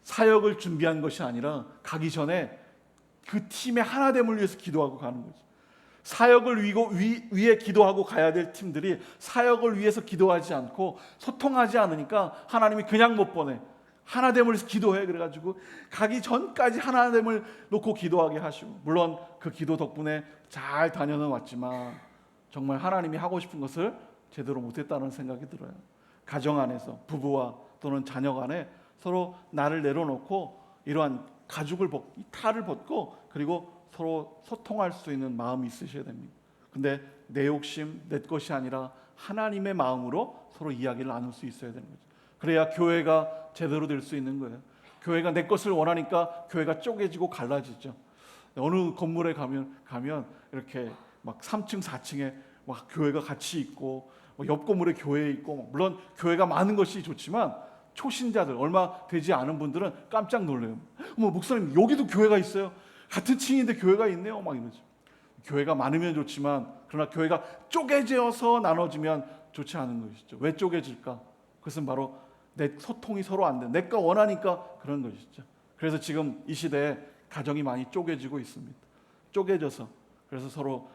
사역을 준비한 것이 아니라 가기 전에 그 팀의 하나됨을 위해서 기도하고 가는 거죠. 사역을 위해 기도하고 가야 될 팀들이 사역을 위해서 기도하지 않고 소통하지 않으니까 하나님이 그냥 못 보내. 하나됨을 위해서 기도해. 그래가지고 가기 전까지 하나됨을 놓고 기도하게 하시고, 물론 그 기도 덕분에 잘 다녀는 왔지만 정말 하나님이 하고 싶은 것을 제대로 못했다는 생각이 들어요. 가정 안에서 부부와 또는 자녀 간에 서로 나를 내려놓고 이러한 탈을 벗고 그리고 서로 소통할 수 있는 마음이 있으셔야 됩니다. 근데 내 욕심, 내 것이 아니라 하나님의 마음으로 서로 이야기를 나눌 수 있어야 되는 거죠. 그래야 교회가 제대로 될 수 있는 거예요. 교회가 내 것을 원하니까 교회가 쪼개지고 갈라지죠. 어느 건물에 가면 이렇게 막 3층, 4층에 막 교회가 같이 있고 옆 건물에 교회 있고, 물론 교회가 많은 것이 좋지만 초신자들, 얼마 되지 않은 분들은 깜짝 놀래요. 목사님 여기도 교회가 있어요? 같은 층인데 교회가 있네요. 막 이러죠. 교회가 많으면 좋지만 그러나 교회가 쪼개져서 나눠지면 좋지 않은 것이죠. 왜 쪼개질까? 그것은 바로 내 소통이 서로 안 돼. 내가 원하니까 그런 것이죠. 그래서 지금 이 시대에 가정이 많이 쪼개지고 있습니다. 쪼개져서 그래서 서로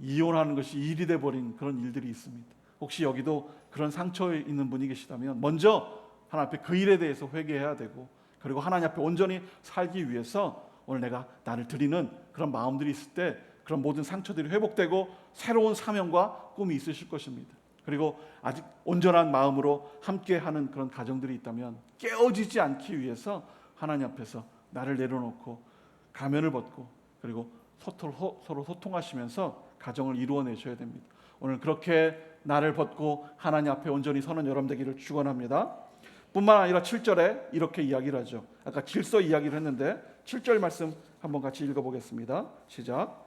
이혼하는 것이 일이 돼버린 그런 일들이 있습니다. 혹시 여기도 그런 상처에 있는 분이 계시다면 먼저 하나님 앞에 그 일에 대해서 회개해야 되고, 그리고 하나님 앞에 온전히 살기 위해서 오늘 내가 나를 드리는 그런 마음들이 있을 때 그런 모든 상처들이 회복되고 새로운 사명과 꿈이 있으실 것입니다. 그리고 아직 온전한 마음으로 함께하는 그런 가정들이 있다면 깨어지지 않기 위해서 하나님 앞에서 나를 내려놓고 가면을 벗고 그리고 서로 소통하시면서 가정을 이루어내셔야 됩니다. 오늘 그렇게 나를 벗고 하나님 앞에 온전히 서는 여러분 되기를 축원합니다. 뿐만 아니라 7절에 이렇게 이야기를 하죠. 아까 질서 이야기를 했는데 7절 말씀 한번 같이 읽어보겠습니다. 시작.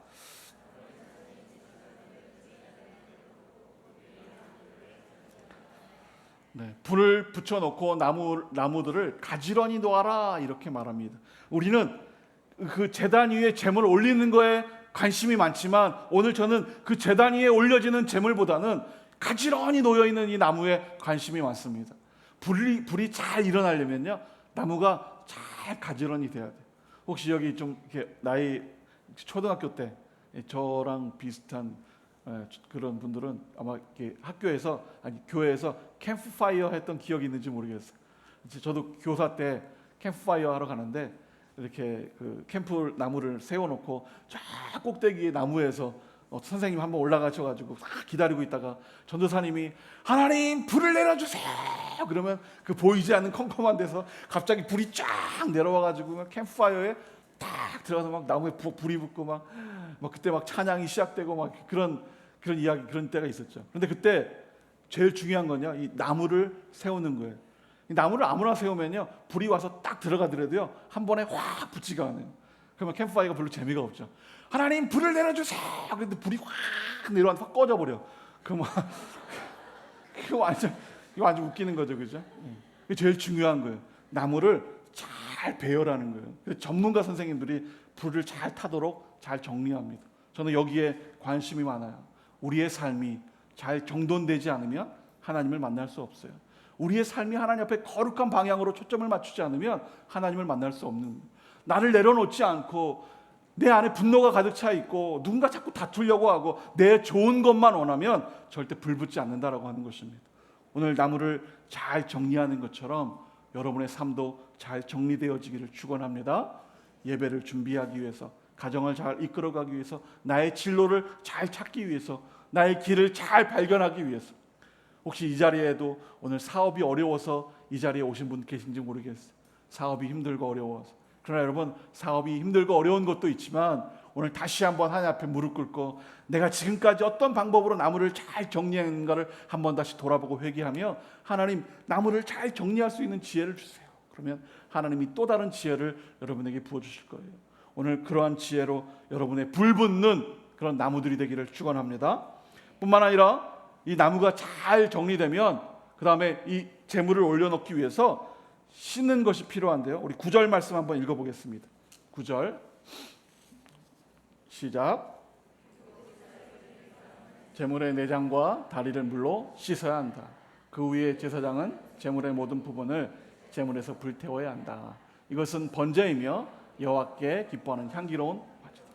네, 불을 붙여놓고 나무들을 가지런히 놓아라 이렇게 말합니다. 우리는 그 제단 위에 제물을 올리는 거에 관심이 많지만 오늘 저는 그 제단 위에 올려지는 제물보다는 가지런히 놓여있는 이 나무에 관심이 많습니다. 불이 잘 일어나려면요 나무가 잘 가지런히 돼야 돼요. 혹시 여기 좀 이렇게 나이 초등학교 때 저랑 비슷한 그런 분들은 아마 이렇게 학교에서 아니 교회에서 캠프파이어 했던 기억이 있는지 모르겠어요. 저도 교사 때 캠프파이어 하러 가는데 이렇게 그 캠프 나무를 세워놓고 쫙 꼭대기 나무에서 선생님 한번 올라가셔가지고 기다리고 있다가 전도사님이 하나님 불을 내려주세요 그러면 그 보이지 않는 컴컴한 데서 갑자기 불이 쫙 내려와가지고 캠프파이어에 딱 들어가서 막 나무에 불이 붙고 막 그때 막 찬양이 시작되고 막 그런 이야기 그런 때가 있었죠. 그런데 그때 제일 중요한 건요 이 나무를 세우는 거예요. 이 나무를 아무나 세우면요 불이 와서 딱 들어가더라도요 한 번에 확 붙지가 않아요. 그러면 캠프파이어가 별로 재미가 없죠. 하나님 불을 내려주세요. 그런데 불이 확 내려와서 확 꺼져버려. 이거 완전 웃기는 거죠, 그죠? 이게 제일 중요한 거예요. 나무를 잘 배열하는 거예요. 그래서 전문가 선생님들이 불을 잘 타도록 잘 정리합니다. 저는 여기에 관심이 많아요. 우리의 삶이 잘 정돈되지 않으면 하나님을 만날 수 없어요. 우리의 삶이 하나님 앞에 거룩한 방향으로 초점을 맞추지 않으면 하나님을 만날 수 없는, 나를 내려놓지 않고 내 안에 분노가 가득 차 있고 누군가 자꾸 다투려고 하고 내 좋은 것만 원하면 절대 불붙지 않는다라고 하는 것입니다. 오늘 나무를 잘 정리하는 것처럼 여러분의 삶도 잘 정리되어지기를 축원합니다. 예배를 준비하기 위해서, 가정을 잘 이끌어가기 위해서, 나의 진로를 잘 찾기 위해서, 나의 길을 잘 발견하기 위해서. 혹시 이 자리에도 오늘 사업이 어려워서 이 자리에 오신 분 계신지 모르겠어요. 사업이 힘들고 어려워서. 그러나 여러분, 사업이 힘들고 어려운 것도 있지만 오늘 다시 한번 하나님 앞에 무릎 꿇고 내가 지금까지 어떤 방법으로 나무를 잘 정리했는가를 한번 다시 돌아보고 회개하며 하나님, 나무를 잘 정리할 수 있는 지혜를 주세요. 그러면 하나님이 또 다른 지혜를 여러분에게 부어주실 거예요. 오늘 그러한 지혜로 여러분의 불붙는 그런 나무들이 되기를 축원합니다. 뿐만 아니라 이 나무가 잘 정리되면 그 다음에 이 재물을 올려놓기 위해서 씻는 것이 필요한데요. 우리 9절 말씀 한번 읽어보겠습니다. 9절 시작. 재물의 내장과 다리를 물로 씻어야 한다. 그 위에 제사장은 재물의 모든 부분을 재물에서 불태워야 한다. 이것은 번제이며 여호와께 기뻐하는 향기로운 화제다.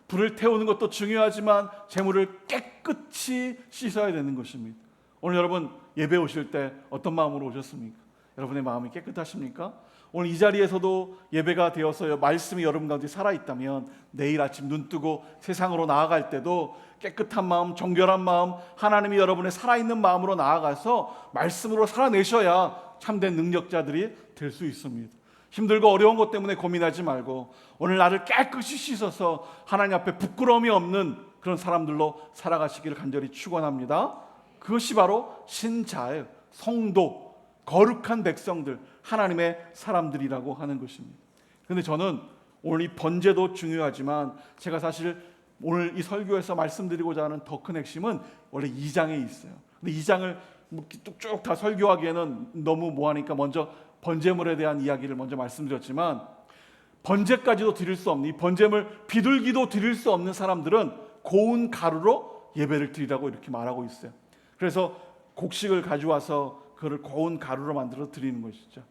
불을 태우는 것도 중요하지만 재물을 깨끗이 씻어야 되는 것입니다. 오늘 여러분 예배 오실 때 어떤 마음으로 오셨습니까? 여러분의 마음이 깨끗하십니까? 오늘 이 자리에서도 예배가 되어서 말씀이 여러분 가운데 살아있다면 내일 아침 눈 뜨고 세상으로 나아갈 때도 깨끗한 마음, 정결한 마음, 하나님이 여러분의 살아있는 마음으로 나아가서 말씀으로 살아내셔야 참된 능력자들이 될 수 있습니다. 힘들고 어려운 것 때문에 고민하지 말고 오늘 나를 깨끗이 씻어서 하나님 앞에 부끄러움이 없는 그런 사람들로 살아가시기를 간절히 축원합니다. 그것이 바로 신자예요. 성도, 거룩한 백성들, 하나님의 사람들이라고 하는 것입니다. 그런데 저는 오늘 이 번제도 중요하지만 제가 사실 오늘 이 설교에서 말씀드리고자 하는 더 큰 핵심은 원래 2장에 있어요. 근데 2장을 쭉 다 설교하기에는 너무 뭐하니까 먼저 번제물에 대한 이야기를 먼저 말씀드렸지만, 번제까지도 드릴 수 없는, 이 번제물 비둘기도 드릴 수 없는 사람들은 고운 가루로 예배를 드리라고 이렇게 말하고 있어요. 그래서 곡식을 가져와서 그걸 고운 가루로 만들어 드리는 것이죠.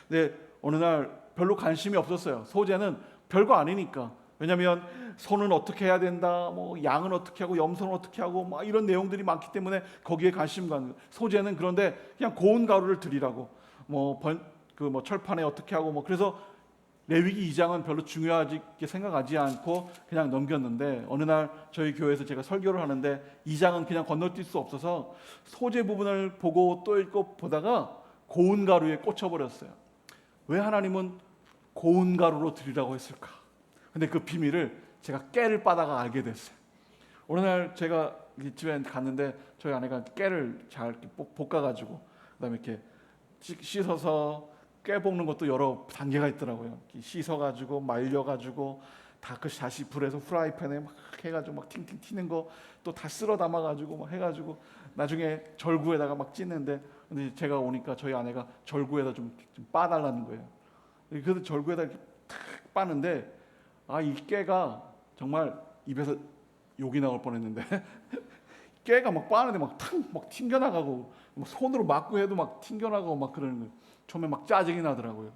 근데 어느 날 별로 관심이 없었어요. 소제는 별거 아니니까. 왜냐하면 소는 어떻게 해야 된다, 뭐 양은 어떻게 하고 염소는 어떻게 하고 막 이런 내용들이 많기 때문에 거기에 관심이 가는 거예요. 소제는 그런데 그냥 고운 가루를 드리라고, 뭐 철판에 어떻게 하고 뭐, 그래서 레위기 2장은 별로 중요하게 생각하지 않고 그냥 넘겼는데, 어느 날 저희 교회에서 제가 설교를 하는데 2장은 그냥 건너뛸 수 없어서 소제 부분을 보고 또 읽고 보다가 고운 가루에 꽂혀버렸어요. 왜 하나님은 고운 가루로 드리라고 했을까? 근데 그 비밀을 제가 깨를 빠다가 알게 됐어요. 어느 날 제가 집에 갔는데 저희 아내가 깨를 잘 이렇게 볶아가지고 그다음에 이렇게 씻어서 깨 볶는 것도 여러 단계가 있더라고요. 씻어가지고 말려가지고 다시 불에서 프라이팬에 막 해가지고 막 팅팅 튀는 거 또 다 쓸어 담아가지고 막 해가지고 나중에 절구에다가 막 찢는데, 근데 제가 오니까 저희 아내가 절구에다 좀 빠달라는 거예요. 그래서 절구에다 이렇게 탁 빠는데 이 깨가 정말 입에서 욕이 나올 뻔했는데 깨가 막 빠는데 막 튕겨나가고 막 손으로 막고 해도 막 튕겨나가고 막 그러는 거예요. 처음에 막 짜증이 나더라고요.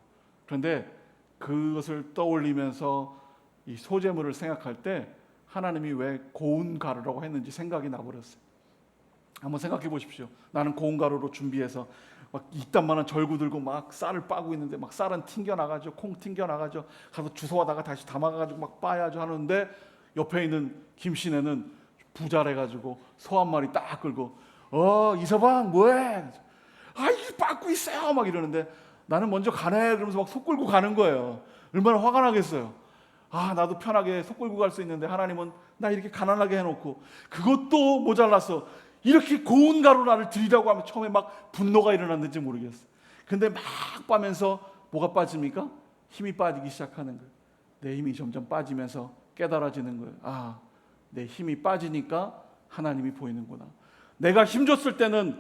그런데 그것을 떠올리면서 이 소재물을 생각할 때 하나님이 왜 고운 가루라고 했는지 생각이 나버렸어요. 한번 생각해 보십시오. 나는 고운 가루로 준비해서 막 이딴만한 절구 들고 막 쌀을 빠고 있는데 막 쌀은 튕겨나가죠. 콩 튕겨나가죠. 가서 주워다가 다시 담아가지고 막 빠야죠 하는데 옆에 있는 김씨네는 부자래가지고 소 한 마리 딱 끌고 이서방 뭐해? 이게 빠고 있어요 막 이러는데 나는 먼저 가네 그러면서 막 속 끌고 가는 거예요. 얼마나 화가 나겠어요. 나도 편하게 속 끌고 갈 수 있는데 하나님은 나 이렇게 가난하게 해놓고 그것도 모자라서 이렇게 고운 가루 나를 드리라고 하면 처음에 막 분노가 일어났는지 모르겠어요. 근데 막 빠면서 뭐가 빠집니까? 힘이 빠지기 시작하는 거예요. 내 힘이 점점 빠지면서 깨달아지는 거예요. 내 힘이 빠지니까 하나님이 보이는구나. 내가 힘줬을 때는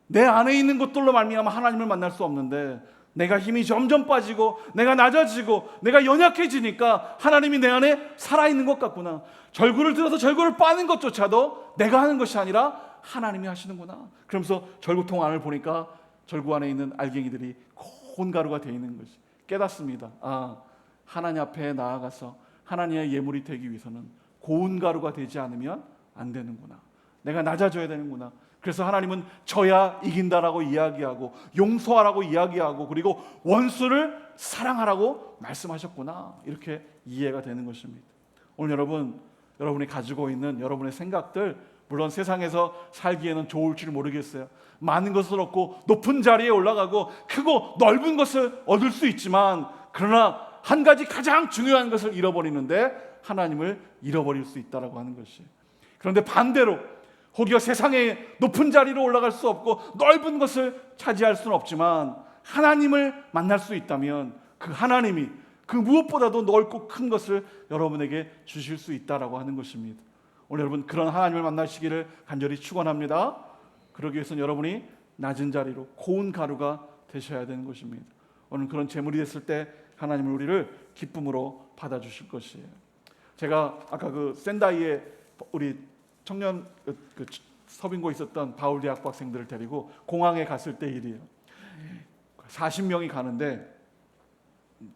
내 안에 있는 것들로 말미암아 하나님을 만날 수 없는데 내가 힘이 점점 빠지고 내가 낮아지고 내가 연약해지니까 하나님이 내 안에 살아있는 것 같구나. 절구를 들어서 절구를 빠는 것조차도 내가 하는 것이 아니라 하나님이 하시는구나. 그러면서 절구통 안을 보니까 절구 안에 있는 알갱이들이 고운 가루가 되어 있는 것이 깨닫습니다. 하나님 앞에 나아가서 하나님의 예물이 되기 위해서는 고운 가루가 되지 않으면 안 되는구나. 내가 낮아져야 되는구나. 그래서 하나님은 져야 이긴다라고 이야기하고 용서하라고 이야기하고 그리고 원수를 사랑하라고 말씀하셨구나. 이렇게 이해가 되는 것입니다. 오늘 여러분이 가지고 있는 여러분의 생각들, 물론 세상에서 살기에는 좋을지 모르겠어요. 많은 것을 얻고 높은 자리에 올라가고 크고 넓은 것을 얻을 수 있지만 그러나 한 가지 가장 중요한 것을 잃어버리는데 하나님을 잃어버릴 수 있다라고 하는 것이에요. 그런데 반대로 혹여 세상에 높은 자리로 올라갈 수 없고 넓은 것을 차지할 수는 없지만 하나님을 만날 수 있다면 그 하나님이 그 무엇보다도 넓고 큰 것을 여러분에게 주실 수 있다라고 하는 것입니다. 오늘 여러분 그런 하나님을 만나시기를 간절히 축원합니다. 그러기 위해서는 여러분이 낮은 자리로 고운 가루가 되셔야 되는 것입니다. 오늘 그런 제물이 됐을 때 하나님은 우리를 기쁨으로 받아주실 것이에요. 제가 아까 그 센다이에 우리 청년 서빙고 있었던 바울 대학부 학생들을 데리고 공항에 갔을 때 일이에요. 40명이 가는데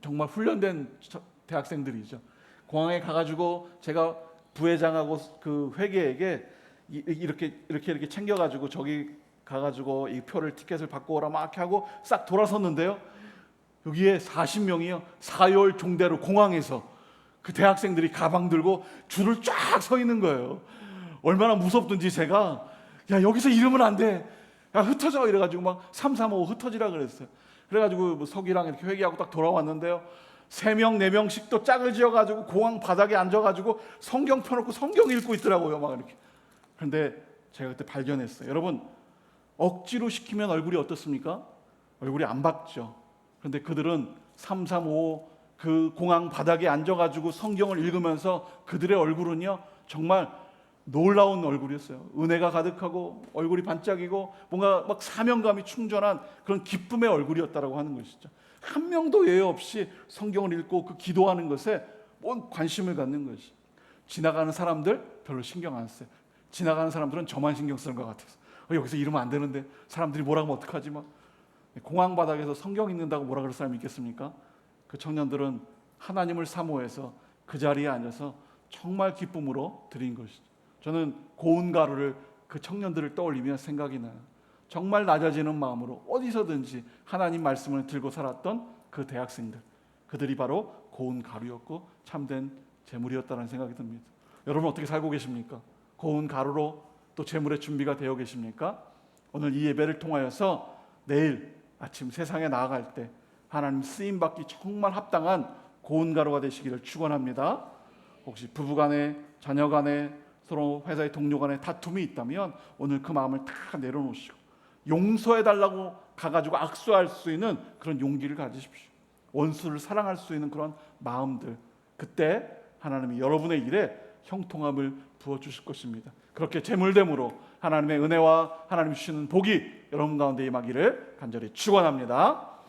정말 훈련된 대학생들이죠. 공항에 가가지고 제가 부회장하고 그 회계에게 이렇게 챙겨가지고 저기 가가지고 이 표를 티켓을 받고 오라 막 하고 싹 돌아섰는데요. 여기에 40명이요 4열 종대로 공항에서 그 대학생들이 가방 들고 줄을 쫙 서 있는 거예요. 얼마나 무섭든지 제가 여기서 이러면 안 돼. 흩어져 이래가지고 막 335 흩어지라 그랬어요. 그래가지고 뭐 석이랑 이렇게 회개하고 딱 돌아왔는데요. 3명 4명씩 또 짝을 지어가지고 공항 바닥에 앉아가지고 성경 펴놓고 성경 읽고 있더라고요. 막 이렇게. 그런데 제가 그때 발견했어요. 여러분 억지로 시키면 얼굴이 어떻습니까? 얼굴이 안 밝죠. 그런데 그들은 335 그 공항 바닥에 앉아가지고 성경을 읽으면서 그들의 얼굴은요 정말 놀라운 얼굴이었어요. 은혜가 가득하고 얼굴이 반짝이고 뭔가 막 사명감이 충전한 그런 기쁨의 얼굴이었다라고 하는 것이죠. 한 명도 예외 없이 성경을 읽고 그 기도하는 것에 뭔 관심을 갖는 것이. 지나가는 사람들 별로 신경 안 써요. 지나가는 사람들은 저만 신경 쓰는 것 같아서 여기서 이러면 안 되는데 사람들이 뭐라 하면 어떡하지 막. 공항 바닥에서 성경 읽는다고 뭐라 그럴 사람이 있겠습니까? 그 청년들은 하나님을 사모해서 그 자리에 앉아서 정말 기쁨으로 드린 것이죠. 저는 고운 가루를 그 청년들을 떠올리며 생각이 나요. 정말 낮아지는 마음으로 어디서든지 하나님 말씀을 들고 살았던 그 대학생들, 그들이 바로 고운 가루였고 참된 제물이었다는 생각이 듭니다. 여러분 어떻게 살고 계십니까? 고운 가루로 또 제물의 준비가 되어 계십니까? 오늘 이 예배를 통하여서 내일 아침 세상에 나아갈 때 하나님 쓰임 받기 정말 합당한 고운 가루가 되시기를 축원합니다. 혹시 부부간에, 자녀간에, 서로 회사의 동료 간에 다툼이 있다면 오늘 그 마음을 다 내려놓으시고 용서해 달라고 가가지고 악수할 수 있는 그런 용기를 가지십시오. 원수를 사랑할 수 있는 그런 마음들, 그때 하나님이 여러분의 일에 형통함을 부어주실 것입니다. 그렇게 재물됨으로 하나님의 은혜와 하나님 주시는 복이 여러분 가운데 임하기를 간절히 축원합니다.